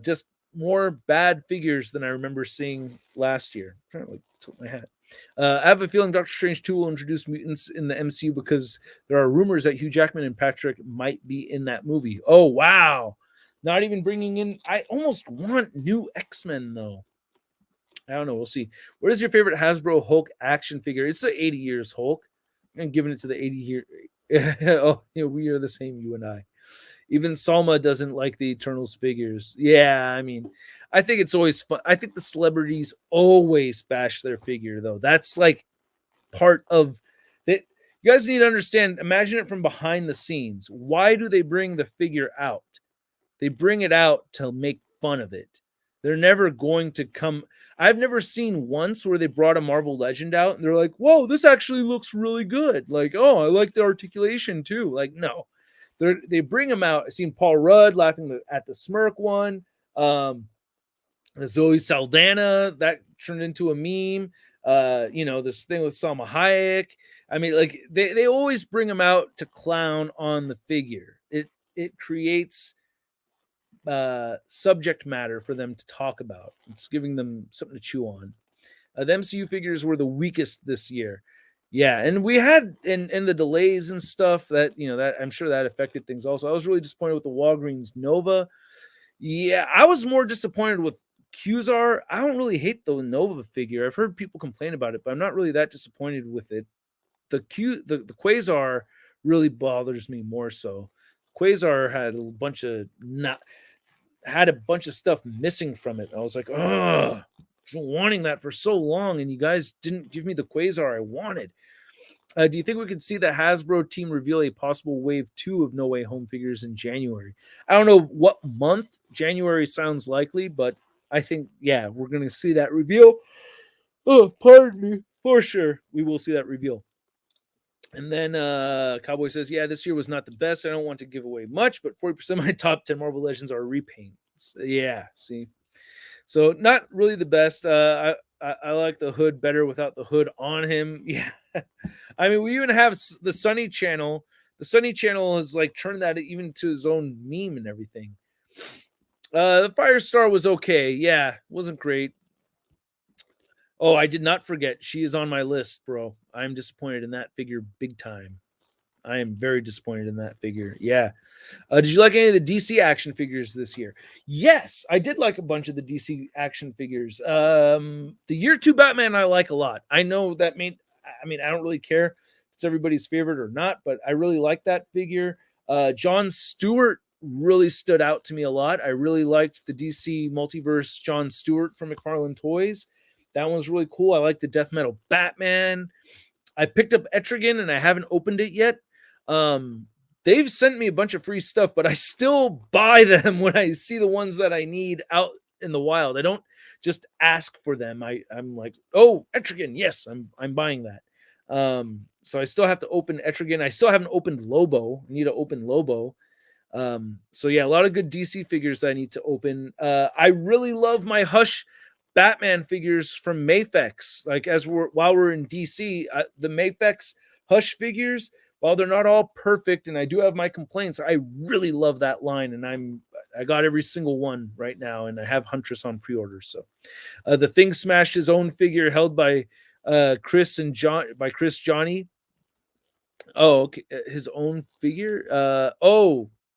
Just more bad figures than I remember seeing last year. I'm trying to like tilt my hat. I have a feeling Doctor Strange 2 will introduce mutants in the MCU because there are rumors that Hugh Jackman and Patrick might be in that movie. Oh, wow. Not even bringing in... I almost want new X-Men, though. I don't know. We'll see. What is your favorite Hasbro Hulk action figure? It's the 80 Years Hulk. I'm giving it to the 80 year. Oh, yeah, we are the same, you and I. Even Salma doesn't like the Eternals figures. Yeah, I mean, I think it's always fun. I think the celebrities always bash their figure, though. That's like part of it. You guys need to understand, imagine it from behind the scenes. Why do they bring the figure out? They bring it out to make fun of it. They're never going to come. I've never seen once where they brought a Marvel Legend out and they're like, whoa, this actually looks really good. Like, oh, I like the articulation too. Like, no. They bring them out. I've seen Paul Rudd laughing at the Smirk one. Zoe Saldana, that turned into a meme. This thing with Salma Hayek. I mean, like they always bring them out to clown on the figure. It creates subject matter for them to talk about. It's giving them something to chew on. The MCU figures were the weakest this year. Yeah, and we had and the delays and stuff that, that I'm sure that affected things also. I was really disappointed with the Walgreens Nova. Yeah, I was more disappointed with Qzar. I don't really hate the Nova figure. I've heard people complain about it, but I'm not really that disappointed with it. The Quasar really bothers me more so. Quasar had a bunch of not had a bunch of stuff missing from it. I was like, oh, been wanting that for so long, and you guys didn't give me the Quasar I wanted. Do you think we could see the Hasbro team reveal a possible wave 2 of No Way Home figures in January? I don't know what month. January sounds likely, but I think, yeah, we're going to see that reveal. Oh, pardon me. For sure, we will see that reveal. And then Cowboy says, yeah, this year was not the best. I don't want to give away much, but 40% of my top 10 Marvel Legends are repaints. Yeah, see. So not really the best. I like the hood better without the hood on him. Yeah. I mean, we even have the Sunny channel. The Sunny channel has like turned that even to his own meme and everything. The Firestar was okay. Yeah, wasn't great. Oh, I did not forget. She is on my list, bro. I'm disappointed in that figure big time. I am very disappointed in that figure. Yeah. Did you like any of the DC action figures this year? Yes, I did like a bunch of the DC action figures. The year 2 Batman I like a lot. I know that I mean, I don't really care if it's everybody's favorite or not, but I really like that figure. John Stewart really stood out to me a lot. I really liked the DC Multiverse John Stewart from McFarlane Toys. That one was really cool. I like the Death Metal Batman. I picked up Etrigan and I haven't opened it yet. They've sent me a bunch of free stuff, but I still buy them when I see the ones that I need out in the wild. I don't just ask for them. I'm like, oh, Etrigan, yes, I'm buying that. So I still have to open Etrigan. I still haven't opened Lobo. I need to open Lobo. So yeah, a lot of good DC figures that I need to open. I really love my Hush Batman figures from Mafex. Like while we're in DC, the Mafex Hush figures, while they're not all perfect, and I do have my complaints, I really love that line, and I got every single one right now, and I have Huntress on pre-order. So the Thing smashed his own figure held by Chris Johnny. Oh, okay. His own figure.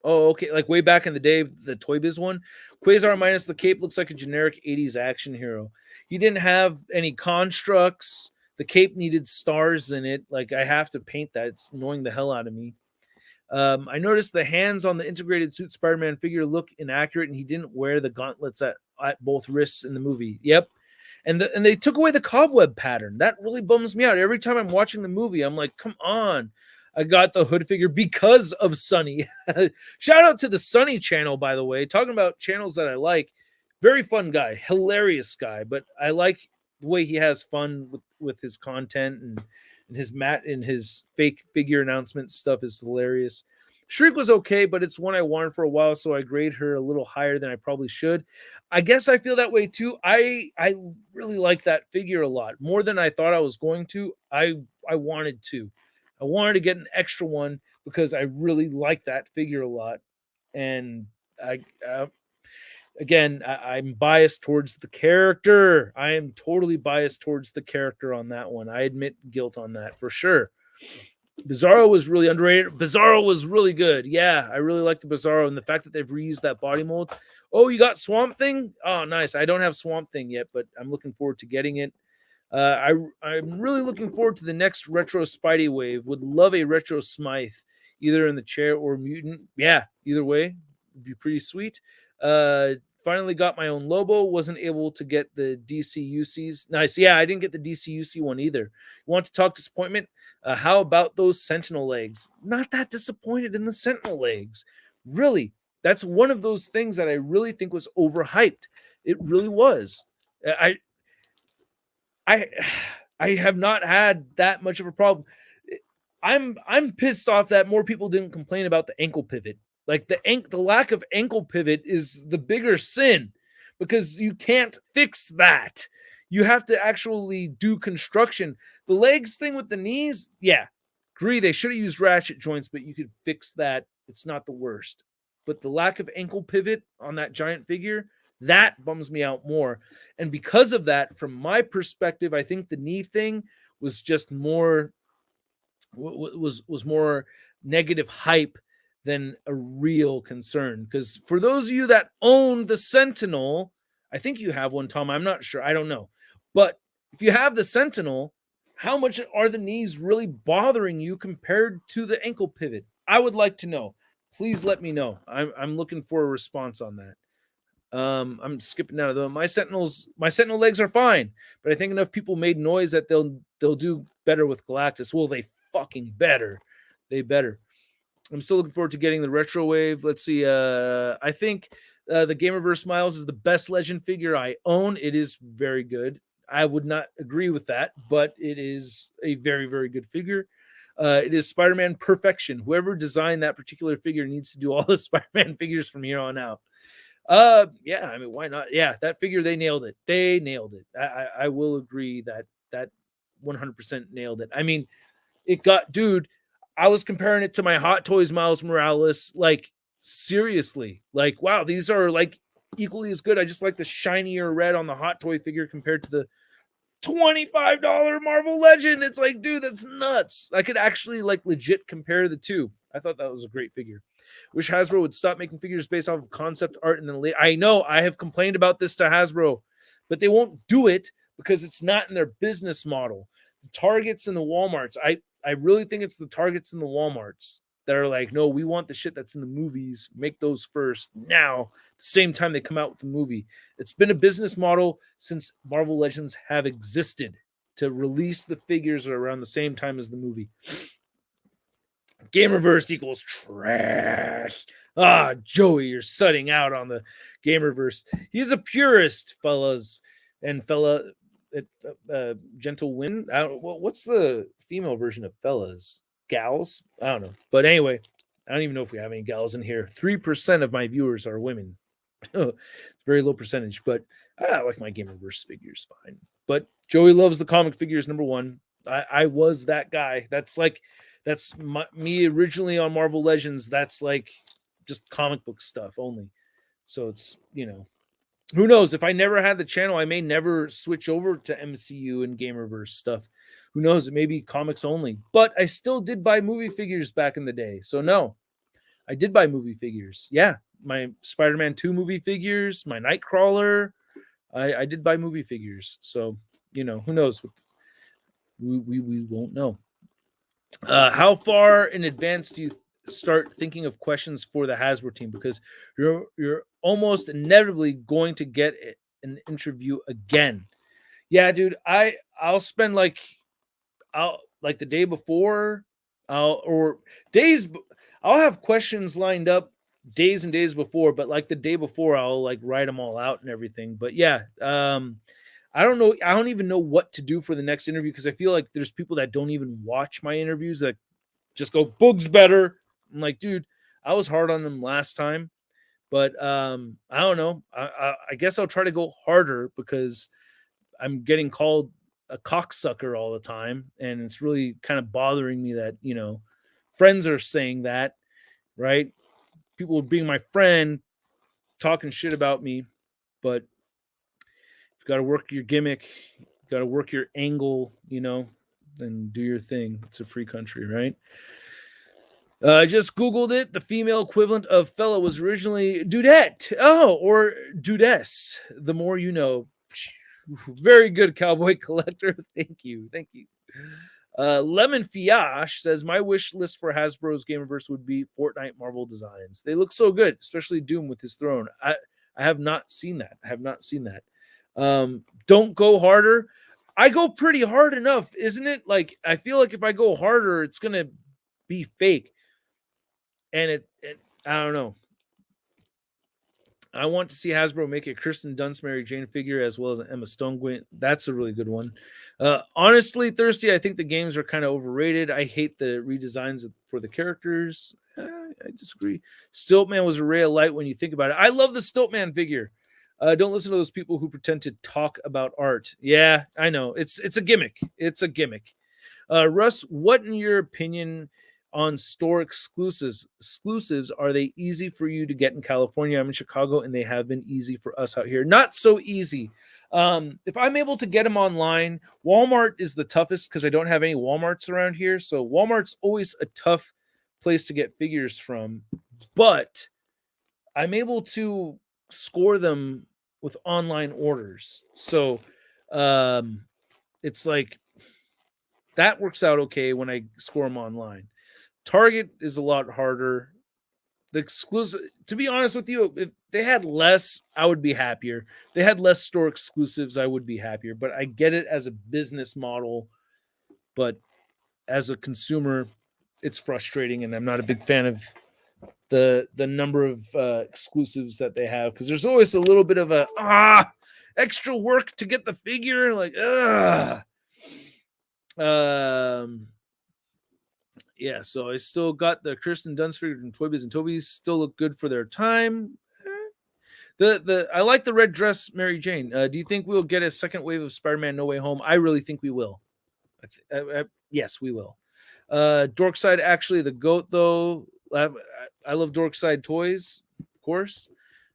Okay. Like way back in the day, the Toy Biz one. Quasar minus the cape looks like a generic 80s action hero. He didn't have any constructs. The cape needed stars in it. Like I have to paint that. It's annoying the hell out of me. I noticed the hands on the integrated suit Spider-Man figure look inaccurate, and he didn't wear the gauntlets at both wrists in the movie. Yep. And they took away the cobweb pattern. That really bums me out. Every time I'm watching the movie, I'm like, come on. I got the hood figure because of Sunny. Shout out to the Sunny channel, by the way. Talking about channels that I like. Very fun guy, hilarious guy, but I like the way he has fun with his content and his fake figure announcement stuff is hilarious. Shriek was okay, but it's one I wanted for a while, so I grade her a little higher than I probably should. I guess I feel that way too. I really like that figure a lot, more than I thought I was going to. I wanted to. I wanted to get an extra one because I really like that figure a lot. And I'm biased towards the character. I am totally biased towards the character on that one. I admit guilt on that for sure. Bizarro was really underrated. Bizarro was really good. Yeah, I really like the Bizarro and the fact that they've reused that body mold. Oh, you got Swamp Thing? Oh, nice. I don't have Swamp Thing yet, but I'm looking forward to getting it. I'm really looking forward to the next retro Spidey wave. Would love a retro Smythe, either in the chair or mutant. Yeah, either way, would be pretty sweet. Finally got my own Lobo. Wasn't able to get the DCUCs. Nice. Yeah, I didn't get the DCUC one either. You want to talk disappointment? How about those Sentinel legs? Not that disappointed in the Sentinel legs. Really, that's one of those things that I really think was overhyped. It really was. I I have not had that much of a problem. I'm pissed off that more people didn't complain about the ankle pivot. Like the lack of ankle pivot is the bigger sin because you can't fix that. You have to actually do construction. The legs thing with the knees, yeah, agree. They should have used ratchet joints, but you could fix that. It's not the worst. But the lack of ankle pivot on that giant figure, that bums me out more. And because of that, from my perspective, I think the knee thing was just more was more negative hype than a real concern. Because for those of you that own the Sentinel, I think you have one, Tom. I'm not sure. I don't know. But if you have the Sentinel, how much are the knees really bothering you compared to the ankle pivot? I would like to know. Please let me know. I'm looking for a response on that. I'm skipping out of them. My Sentinel legs are fine, but I think enough people made noise that they'll do better with Galactus. Well, they fucking better. They better. I'm still looking forward to getting the retro wave. Let's see. I think the Gamerverse Miles is the best Legend figure I own. It is very good. I would not agree with that, but it is a very, very good figure. It is Spider-Man perfection. Whoever designed that particular figure needs to do all the Spider-Man figures from here on out. Yeah, I mean, why not? Yeah, that figure, they nailed it. They nailed it. I will agree that 100% nailed it. I mean, it got, dude, I was comparing it to my Hot Toys Miles Morales. Like, seriously, like, wow, these are like equally as good. I just like the shinier red on the Hot Toy figure compared to the $25 Marvel Legend. It's like, dude, that's nuts. I could actually like legit compare the two. I thought that was a great figure. Wish Hasbro would stop making figures based off of concept art and then later. I know I have complained about this to Hasbro, but they won't do it because it's not in their business model. The Targets and the Walmarts, I really think it's the Targets and the Walmarts that are like, no, we want the shit that's in the movies. Make those first. Now, the same time they come out with the movie. It's been a business model since Marvel Legends have existed to release the figures around the same time as the movie. Gamerverse equals trash. Ah, Joey, you're sutting out on the Gamerverse. He's a purist, fellas and gentle wind. What's the female version of fellas? Gals? I don't know. But anyway, I don't even know if we have any gals in here. 3% of my viewers are women. It's very low percentage, but I like my Gamerverse figures fine. But Joey loves the comic figures, number one. I was that guy. That's me originally on Marvel Legends. That's like just comic book stuff only. So it's, who knows? If I never had the channel, I may never switch over to MCU and Gamerverse stuff. Who knows? It may be comics only. But I still did buy movie figures back in the day. So no, I did buy movie figures. Yeah, my Spider-Man 2 movie figures, my Nightcrawler. I did buy movie figures. So, who knows? We won't know. How far in advance do you start thinking of questions for the Hasbro team? Because you're almost inevitably going to get an interview again. Yeah, dude, I'll spend like the day before, I'll have questions lined up days and days before, but like the day before, I'll like write them all out and everything. But yeah, I don't know. I don't even know what to do for the next interview because I feel like there's people that don't even watch my interviews that just go, Boog's better. I'm like, dude, I was hard on them last time, but I don't know. I guess I'll try to go harder because I'm getting called a cocksucker all the time, and it's really kind of bothering me that friends are saying that, right? People being my friend, talking shit about me, but you've got to work your gimmick, you got to work your angle, and do your thing. It's a free country, right? I just Googled it. The female equivalent of fella was originally dudette. Oh, or dudess. The more you know. Very good, Cowboy Collector. Thank you. Lemon Fiash says, my wish list for Hasbro's Gamerverse would be Fortnite Marvel designs. They look so good, especially Doom with his throne. I have not seen that. Don't go harder. I go pretty hard enough, isn't it? Like, I feel like if I go harder, it's going to be fake. And I don't know. I want to see Hasbro make a Kirsten Dunst Mary Jane figure as well as an Emma Stone Gwent. That's a really good one. Honestly, Thirsty, I think the games are kind of overrated. I hate the redesigns for the characters. I disagree. Stiltman was a ray of light when you think about it. I love the Stiltman figure. Don't listen to those people who pretend to talk about art. Yeah, I know. It's a gimmick. It's a gimmick. Russ, what in your opinion on store exclusives, are they easy for you to get in California? I'm in Chicago, and they have been easy for us out here. Not so easy. If I'm able to get them online, Walmart is the toughest because I don't have any Walmarts around here. So Walmart's always a tough place to get figures from. But I'm able to score them with online orders. So um, it's like that works out okay when I score them online. Target is a lot harder. The exclusive, to be honest with you, if they had less, I would be happier. They had less store exclusives, I would be happier. But I get it as a business model, but as a consumer, it's frustrating, and I'm not a big fan of the number of exclusives that they have because there's always a little bit of a extra work to get the figure. Like yeah, so I still got the Kirsten Dunst figure from Toy Biz and Toby's. Still look good for their time. The I like the red dress, Mary Jane. Do you think we'll get a second wave of Spider-Man No Way Home? I really think we will. Yes, we will. Dorkside, actually, the goat though. I love Dorkside toys, of course.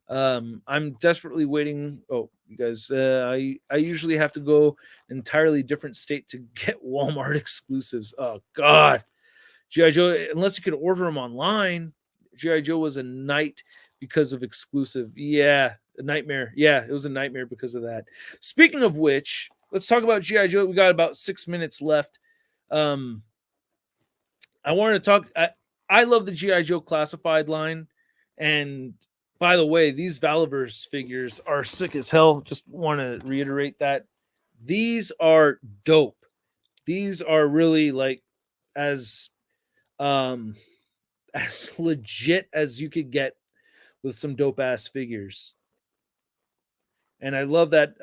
I'm desperately waiting. Oh, you guys, I usually have to go entirely different state to get Walmart exclusives. Oh God, GI Joe. Unless you could order them online, GI Joe was a night because of exclusive. Yeah, a nightmare. Yeah, it was a nightmare because of that. Speaking of which, let's talk about GI Joe. We got about 6 minutes left. I wanted to talk. I love the GI Joe classified line, and by the way, these Valiverse figures are sick as hell. Just want to reiterate that these are dope. These are really like as um as legit as you could get with some dope ass figures. And I love that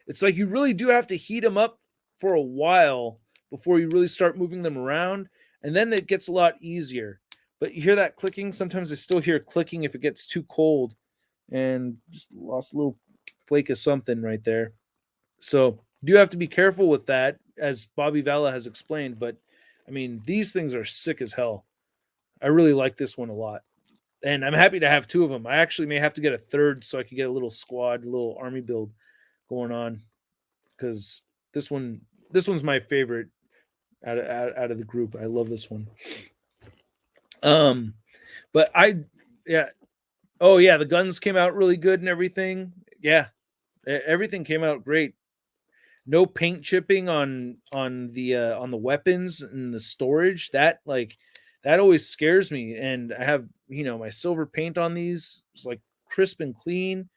it's like you really do have to heat them up for a while before you really start moving them around, and then it gets a lot easier. But you hear that clicking. Sometimes I still hear clicking if it gets too cold, and just lost a little flake of something right there. So you do have to be careful with that, as Bobby Valla has explained. But I mean, these things are sick as hell. I really like this one a lot, and I'm happy to have two of them. I actually may have to get a third so I can get a little squad, a little army build going on, because this one's my favorite out of the group. I love this one. But yeah. Oh yeah, the guns came out really good and everything. Yeah, everything came out great. No paint chipping on the weapons and the storage. That always scares me. And I have my silver paint on these. It's like crisp and clean.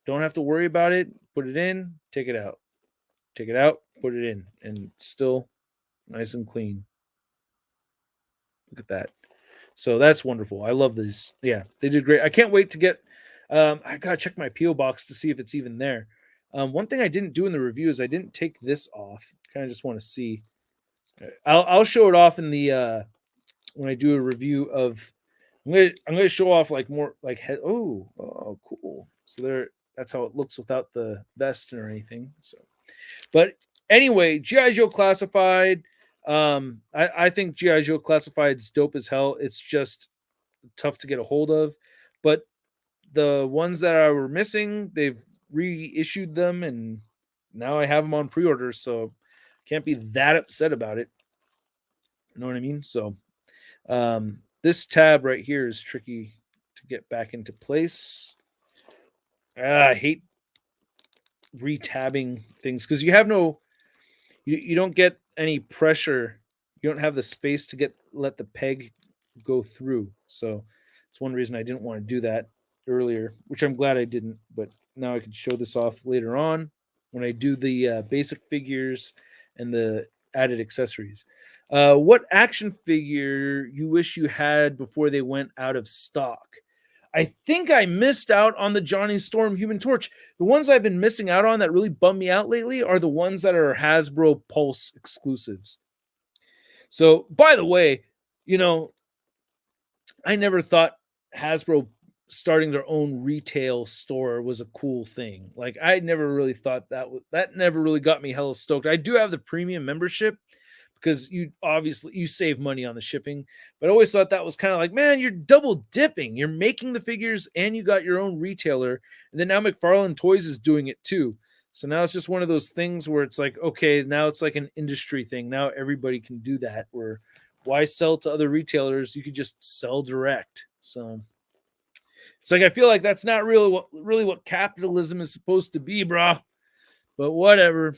Don't have to worry about it. Put it in, take it out. Take it out, put it in, and still nice and clean. Look at that. So that's wonderful. I love these. Yeah, they did great. I can't wait to get. I gotta check my PO box to see if it's even there. One thing I didn't do in the review is I didn't take this off. Kind of just want to see. I'll show it off in the when I do a review of. I'm gonna show off like more like head. Oh, cool. So there. That's how it looks without the vest or anything. So, but anyway, GI Joe Classified. I think GI Joe Classified's dope as hell. It's just tough to get a hold of, but the ones that I were missing, they've reissued them, and now I have them on pre-order, so can't be that upset about it. You know what I mean? So this tab right here is tricky to get back into place. I hate retabbing things because you have you don't get any pressure. You don't have the space to let the peg go through. So it's one reason I didn't want to do that earlier, which I'm glad I didn't. But now I can show this off later on when I do the basic figures and the added accessories. What action figure you wish you had before they went out of stock? I think I missed out on the Johnny Storm Human Torch. The ones I've been missing out on that really bum me out lately are the ones that are Hasbro Pulse exclusives. So, by the way, I never thought Hasbro starting their own retail store was a cool thing. Like, I never really thought that never really got me hella stoked. I do have the premium membership because you obviously you save money on the shipping. But I always thought that was kind of like, man, you're double dipping. You're making the figures and you got your own retailer, and then now McFarlane Toys is doing it too. So now it's just one of those things where it's like, okay, now it's like an industry thing. Now everybody can do that. Where why sell to other retailers? You could just sell direct. So it's like I feel like that's not really what capitalism is supposed to be, bro. But whatever.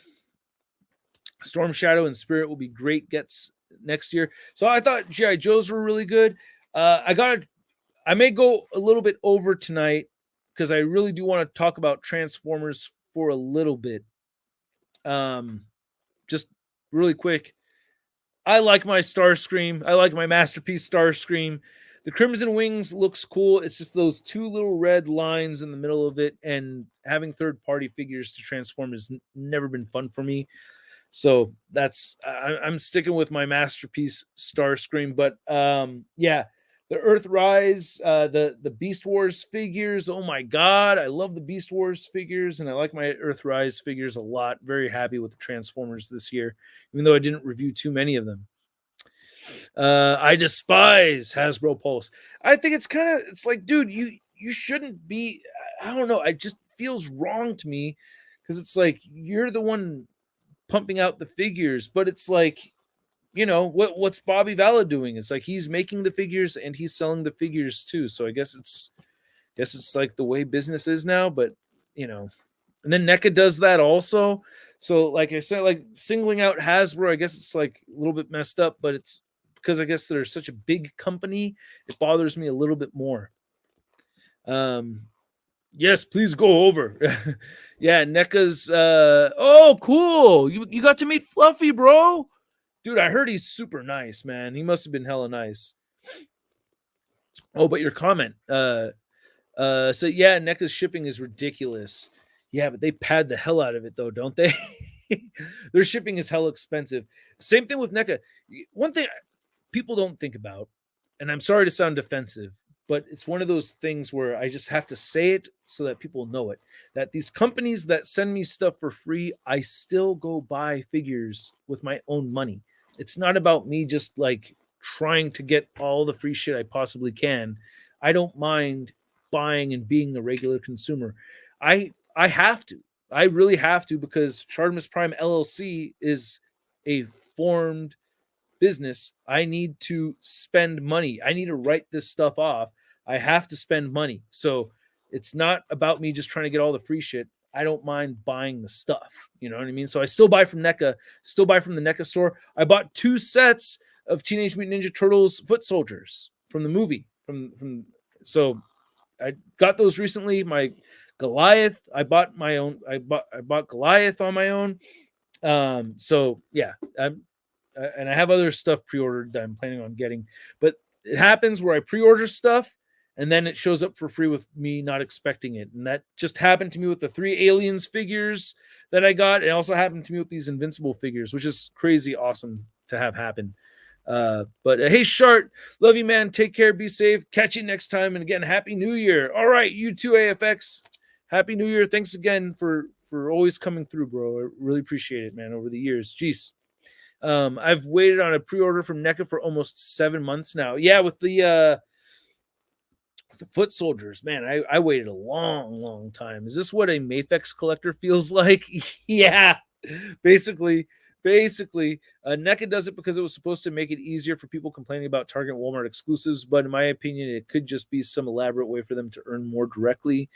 Storm Shadow and Spirit will be great gets next year. So I thought GI Joes were really good. I may go a little bit over tonight because I really do want to talk about Transformers for a little bit. Just really quick. I like my Starscream. I like my masterpiece Starscream. The Crimson Wings looks cool. It's just those two little red lines in the middle of it, and having third-party figures to transform has never been fun for me. So that's I'm sticking with my masterpiece Starscream. But yeah, the Earthrise, the Beast Wars figures. Oh my god, I love the Beast Wars figures, and I like my Earthrise figures a lot. Very happy with the Transformers this year, even though I didn't review too many of them. I despise Hasbro Pulse. I think it's like, dude, you shouldn't be. I don't know. It just feels wrong to me because it's like you're the one pumping out the figures, but it's like, what's Bobby Valla doing? It's like he's making the figures and he's selling the figures too. So I guess it's like the way business is now, but and then NECA does that also. So like I said, like singling out Hasbro, I guess it's like a little bit messed up, but it's because I guess they're such a big company, it bothers me a little bit more. Yes, please go over. Yeah, NECA's oh cool. You got to meet Fluffy, bro. Dude, I heard he's super nice, man. He must have been hella nice. Oh, but your comment. So yeah, NECA's shipping is ridiculous. Yeah, but they pad the hell out of it though, don't they? Their shipping is hella expensive. Same thing with NECA. One thing people don't think about, and I'm sorry to sound defensive, but it's one of those things where I just have to say it so that people know it. That these companies that send me stuff for free, I still go buy figures with my own money. It's not about me just like trying to get all the free shit I possibly can. I don't mind buying and being a regular consumer. I have to. I really have to because Chartemis Prime LLC is a formed business. I need to spend money. I need to write this stuff off. I have to spend money. So it's not about me just trying to get all the free shit. I don't mind buying the stuff. You know what I mean? So I still buy from NECA, still buy from the NECA store. I bought 2 sets of Teenage Mutant Ninja Turtles foot soldiers from the movie. So I got those recently. My Goliath, I bought my own. I bought Goliath on my own. So yeah, and I have other stuff pre-ordered that I'm planning on getting. But it happens where I pre-order stuff and then it shows up for free with me not expecting it. And that just happened to me with the 3 Aliens figures that I got. It also happened to me with these Invincible figures, which is crazy awesome to have happen. But hey, Shart, love you, man. Take care, be safe. Catch you next time. And again, Happy New Year. All right, you too, AFX. Happy New Year. Thanks again for always coming through, bro. I really appreciate it, man, over the years. Jeez. I've waited on a pre-order from NECA for almost 7 months now. Yeah, with the foot soldiers, man, I waited a long time. Is this what a Mafex collector feels like? Yeah, basically. NECA does it because it was supposed to make it easier for people complaining about Target and Walmart exclusives, but in my opinion, it could just be some elaborate way for them to earn more directly.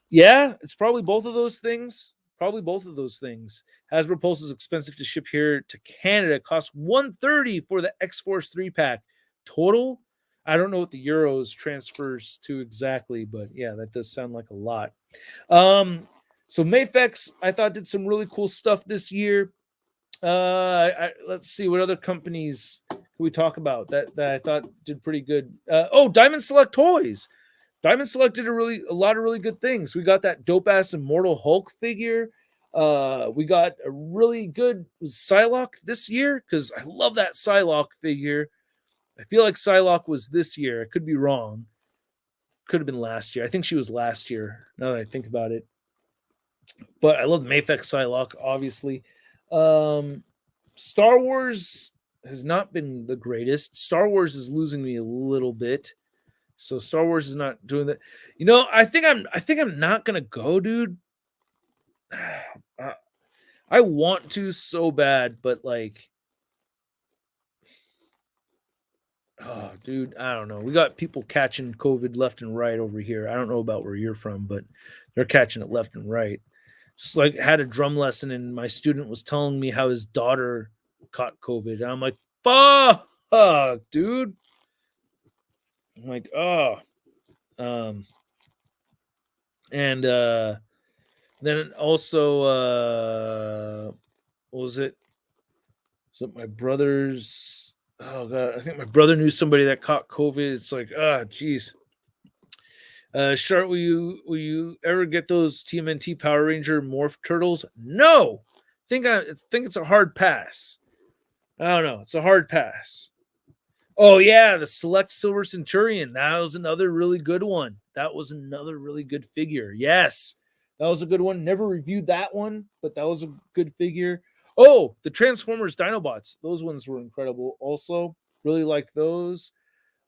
Yeah, it's probably both of those things. Hasbro Pulse is expensive to ship here to Canada. It costs $130 for the X-Force 3-pack. Total, I don't know what the euros transfers to exactly, but yeah, that does sound like a lot. So Mafex, I thought, did some really cool stuff this year. Let's see what other companies can we talk about that I thought did pretty good. Diamond Select Toys. Diamond Select did a lot of really good things. We got that dope ass Immortal Hulk figure. We got a really good Psylocke this year because I love that Psylocke figure. I feel like Psylocke was this year. I could be wrong. Could have been last year. I think she was last year. Now that I think about it, but I love Mafex Psylocke, obviously. Star Wars has not been the greatest. Star Wars is losing me a little bit. So Star Wars is not doing that. I think I'm not gonna go, dude. Uh, I want to so bad, but like, oh, dude, I don't know. We got people catching COVID left and right over here. I don't know about where you're from, but they're catching it left and right. Just like had a drum lesson, and my student was telling me how his daughter caught COVID. And I'm like, fuck, dude. I'm like, oh, um, and then also, what was it? So my brother's. Oh god, I think my brother knew somebody that caught COVID. It's like, ah, geez. Shart, will you ever get those TMNT Power Ranger Morph Turtles? No. I think it's a hard pass. I don't know. It's a hard pass. Oh yeah, the Select Silver Centurion. That was another really good one. That was another really good figure. Yes, that was a good one. Never reviewed that one, but that was a good figure. Oh, the Transformers Dinobots. Those ones were incredible. Also, really liked those.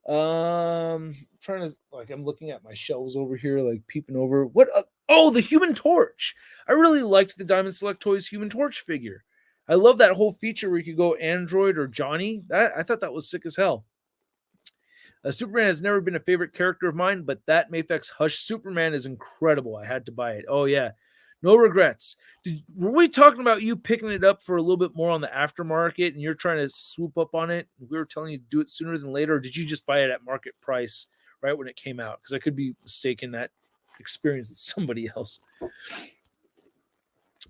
Trying to like I'm looking at my shelves over here, like peeping over. What? Oh, the Human Torch. I really liked the Diamond Select Toys Human Torch figure. I love that whole feature where you could go Android or Johnny. That I thought that was sick as hell. Superman has never been a favorite character of mine, but that Mafex Hush Superman is incredible. I had to buy it. Oh yeah, no regrets. Were we talking about you picking it up for a little bit more on the aftermarket, and you're trying to swoop up on it? We were telling you to do it sooner than later, or did you just buy it at market price right when it came out? Because I could be mistaken that experience with somebody else.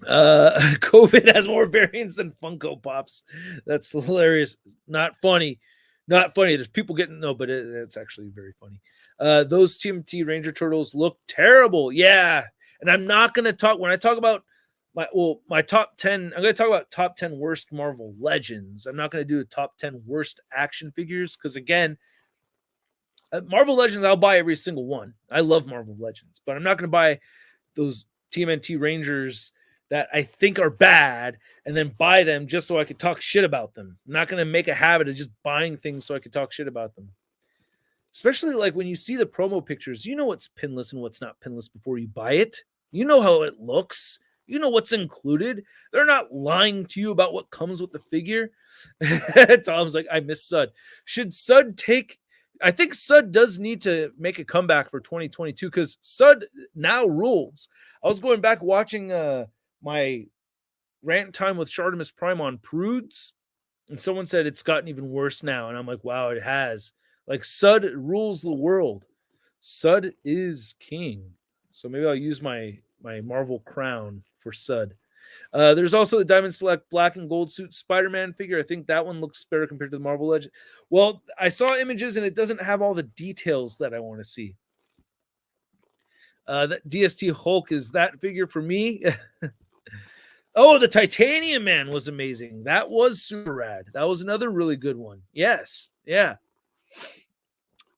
COVID has more variants than Funko Pops. That's hilarious. Not funny. Not funny. There's people getting no, but it's actually very funny. Those TMT Ranger Turtles look terrible. Yeah, and I'm not gonna talk when I talk about my top 10. I'm gonna talk about top 10 worst Marvel Legends. I'm not gonna do a top 10 worst action figures because again, Marvel Legends I'll buy every single one. I love Marvel Legends, but I'm not gonna buy those TMNT Rangers that I think are bad and then buy them just so I could talk shit about them. I'm not going to make a habit of just buying things so I could talk shit about them. Especially like when you see the promo pictures, you know what's pinless and what's not pinless before you buy it. You know how it looks. You know what's included. They're not lying to you about what comes with the figure. Tom's like, I miss Sud. Should Sud take I think Sud does need to make a comeback for 2022 because Sud now rules. I was going back watching my rant time with Shartimus Prime on Prudes, and someone said it's gotten even worse now. And I'm like, wow, it has. Like, Sud rules the world. Sud is king. So maybe I'll use my Marvel crown for Sud. There's also the Diamond Select black and gold suit Spider-Man figure. I think that one looks better compared to the Marvel Legend. Well, I saw images and it doesn't have all the details that I want to see. That DST Hulk is that figure for me. Oh, the Titanium Man was amazing. That was super rad. That was another really good one. Yes. Yeah.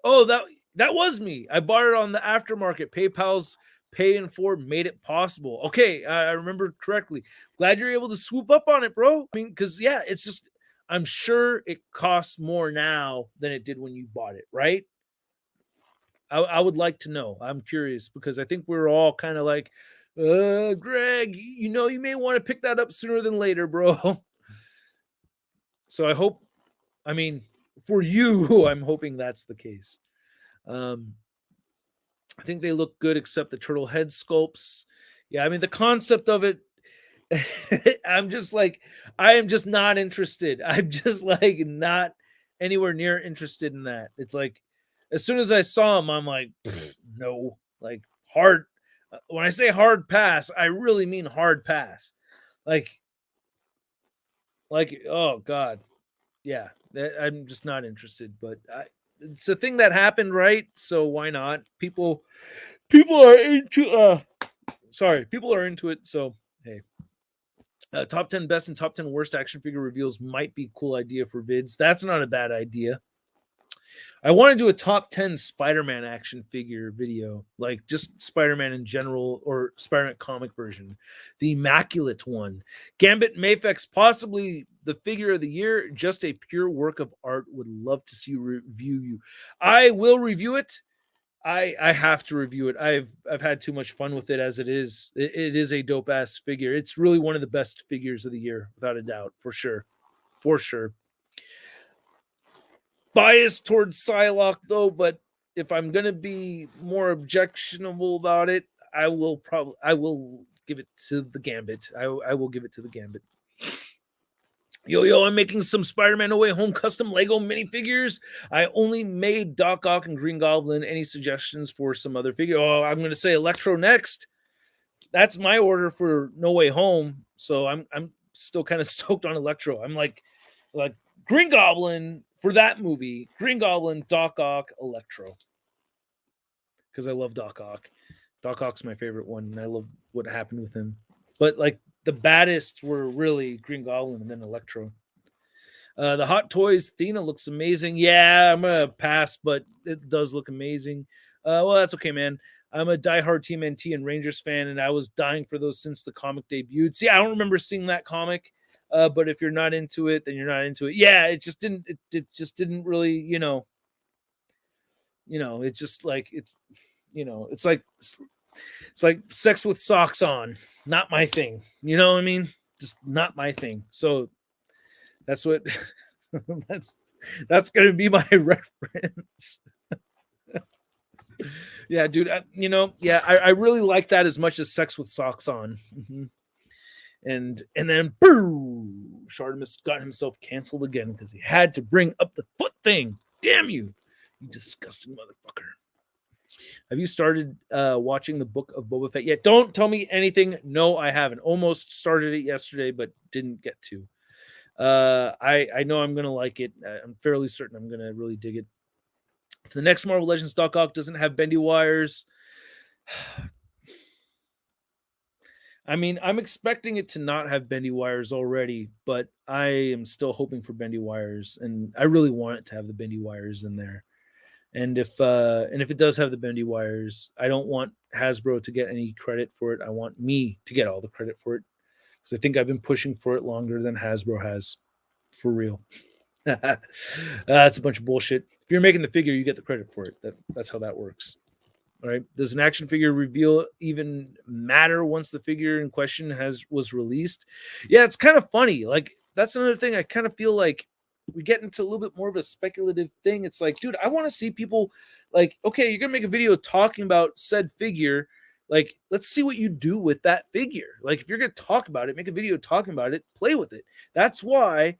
Oh, that was me. I bought it on the aftermarket. PayPal's Pay in 4 made it possible. Okay, I remember correctly. Glad you're able to swoop up on it, bro. I mean, because yeah, it's just I'm sure it costs more now than it did when you bought it, right? I would like to know. I'm curious because I think we're all kind of like, Greg, you know, you may want to pick that up sooner than later, bro. So I hope, I mean, for you, I'm hoping that's the case. I think they look good except the turtle head sculpts. Yeah, I mean, the concept of it, I'm just like, I am just not interested. I'm just like not anywhere near interested in that. It's like, as soon as I saw him, I'm like, no, like hard. When I say hard pass, I really mean hard pass. Like, oh God, yeah, I'm just not interested. But it's a thing that happened, right? So why not? People are into. People are into it. So hey, top 10 best and top 10 worst action figure reveals might be a cool idea for vids. That's not a bad idea. I want to do a top 10 Spider-Man action figure video, like just Spider-Man in general or Spider-Man comic version. The Immaculate one. Gambit Mafex, possibly the figure of the year, just a pure work of art. Would love to see review you. I will review it. I have to review it. I've had too much fun with it as it is. It is a dope ass figure. It's really one of the best figures of the year, without a doubt, for sure. For sure. Biased towards Psylocke though, but if I'm gonna be more objectionable about it, I will give it to the Gambit. I will give it to the Gambit. Yo, I'm making some Spider-Man No Way Home custom Lego minifigures. I only made Doc Ock and Green Goblin. Any suggestions for some other figure? Oh, I'm gonna say Electro next. That's my order for No Way Home. So I'm still kind of stoked on Electro. I'm like Green Goblin for that movie. Green Goblin, Doc Ock, Electro. Because I love Doc Ock. Doc Ock's my favorite one, and I love what happened with him. But like the baddest were really Green Goblin and then Electro. The Hot Toys Athena looks amazing. Yeah, I'm gonna pass, but it does look amazing. Well, that's okay, man. I'm a diehard Team NT and Rangers fan, and I was dying for those since the comic debuted. See, I don't remember seeing that comic, but if you're not into it, then you're not into it. Yeah, it just didn't. It just didn't really, it's just like it's like sex with socks on. Not my thing. You know what I mean? Just not my thing. So that's what that's gonna be my reference. Yeah, dude. I really like that as much as sex with socks on. Mm-hmm. And then boom, Shardimus got himself canceled again because he had to bring up the foot thing. Damn you, you disgusting motherfucker. Have you started watching the Book of Boba Fett yet? Don't tell me anything. No, I haven't. Almost started it yesterday, but didn't get to. I know I'm gonna like it. I'm fairly certain I'm gonna really dig it. If the next Marvel Legends Doc Ock doesn't have bendy wires, I mean, I'm expecting it to not have bendy wires already, but I am still hoping for bendy wires, and I really want it to have the bendy wires in there. And if it does have the bendy wires, I don't want Hasbro to get any credit for it. I want me to get all the credit for it because I think I've been pushing for it longer than Hasbro has, for real. That's a bunch of bullshit. If you're making the figure, you get the credit for it. That's how that works. All right. Does an action figure reveal even matter once the figure in question was released? Yeah, it's kind of funny. Like that's another thing. I kind of feel like we get into a little bit more of a speculative thing. It's like, dude, I want to see people like, okay, you're gonna make a video talking about said figure. Like, let's see what you do with that figure. Like, if you're gonna talk about it, make a video talking about it, play with it. That's why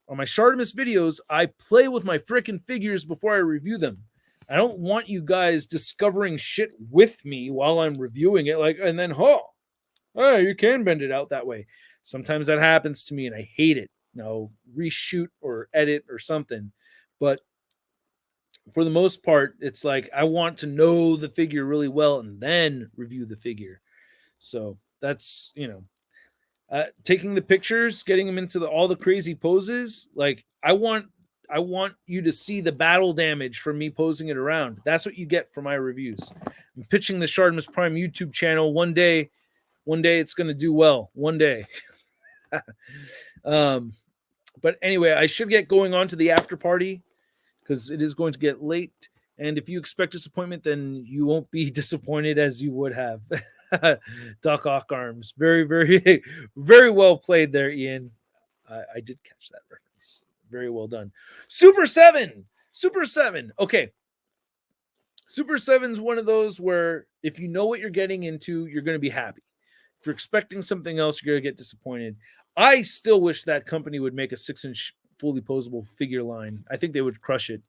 on my Shardimus videos, I play with my freaking figures before I review them. I don't want you guys discovering shit with me while I'm reviewing it. Like, and then, oh, you can bend it out that way. Sometimes that happens to me and I hate it. No, reshoot or edit or something. But for the most part, it's like I want to know the figure really well and then review the figure. So that's, taking the pictures, getting them into all the crazy poses. Like I want you to see the battle damage from me posing it around. That's what you get for my reviews. I'm pitching the Shardimus Prime YouTube channel. One day it's going to do well. One day. But anyway, I should get going on to the after party because it is going to get late. And if you expect disappointment, then you won't be disappointed as you would have. Doc Ock arms. Very, very, very well played there, Ian. I did catch that reference. Very well done. Super 7. Okay. Super 7's one of those where if you know what you're getting into, you're going to be happy. If you're expecting something else, you're going to get disappointed. I still wish that company would make a 6-inch fully posable figure line. I think they would crush it.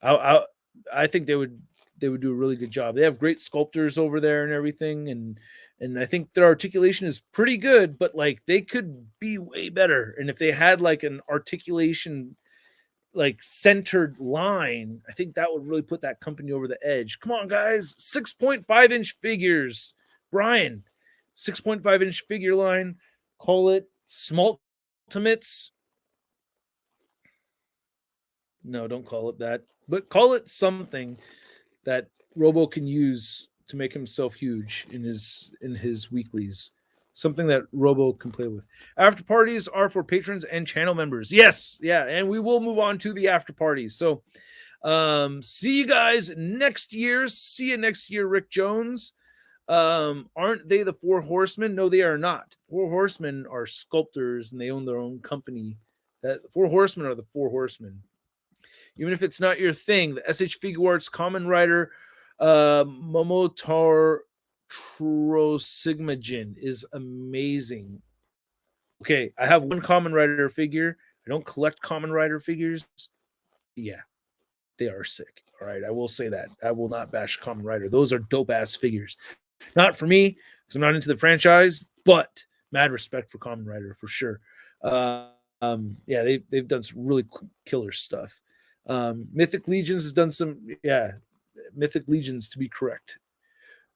I think they would do a really good job. They have great sculptors over there and everything, and I think their articulation is pretty good, but like they could be way better. And if they had like an articulation like centered line, I think that would really put that company over the edge. Come on, guys, 6.5-inch figures. Brian, 6.5-inch figure line. Call it Small Ultimates. No, don't call it that. But call it something that Robo can use to make himself huge in his weeklies. Something that Robo can play with. After parties are for patrons and channel members. Yes, yeah, and we will move on to the after parties. So, see you guys next year. See you next year, Rick Jones. Aren't they the Four Horsemen? No, they are not. Four Horsemen are sculptors and they own their own company. That Four Horsemen are the Four Horsemen. Even if it's not your thing, the SH Figure Arts Common Rider Momotar Trosigmagin is amazing. Okay, I have one Common Rider figure. I don't collect Common Rider figures. Yeah, they are sick. All right, I will say that. I will not bash Common Rider. Those are dope ass figures. Not for me, because I'm not into the franchise, but mad respect for Common Rider for sure. Yeah, they've done some really killer stuff. Mythic Legions has done some, yeah, Mythic Legions to be correct.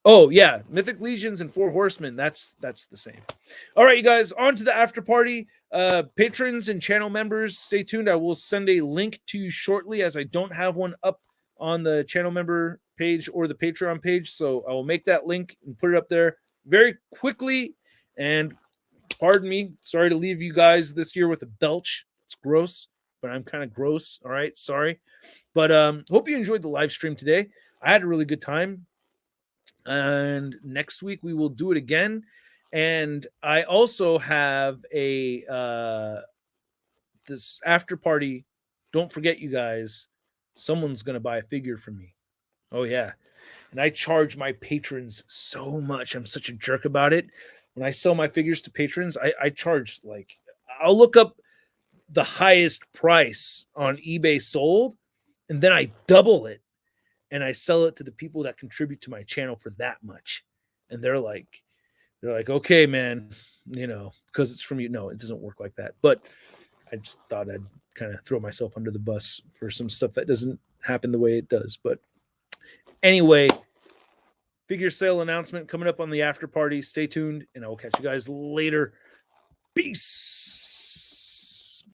Oh yeah, Mythic Legions and Four Horsemen. That's the same. All right, you guys, on to the after party. Patrons and channel members, stay tuned. I will send a link to you shortly, as I don't have one up on the channel member page or the Patreon page. So I will make that link and put it up there very quickly. And pardon me, sorry to leave you guys this year with a belch. It's gross, but I'm kind of gross. All right, sorry. But hope you enjoyed the live stream today. I had a really good time. And next week we will do it again. And I also have a this after party. Don't forget, you guys, someone's gonna buy a figure from me. Oh yeah. And I charge my patrons so much. I'm such a jerk about it. When I sell my figures to patrons, I charge, like, I'll look up the highest price on eBay sold, and then I double it and I sell it to the people that contribute to my channel for that much. And they're like, okay, man, because it's from you. No, it doesn't work like that. But I just thought I'd kind of throw myself under the bus for some stuff that doesn't happen the way it does. But anyway, figure sale announcement coming up on the after party. Stay tuned, and I will catch you guys later. Peace.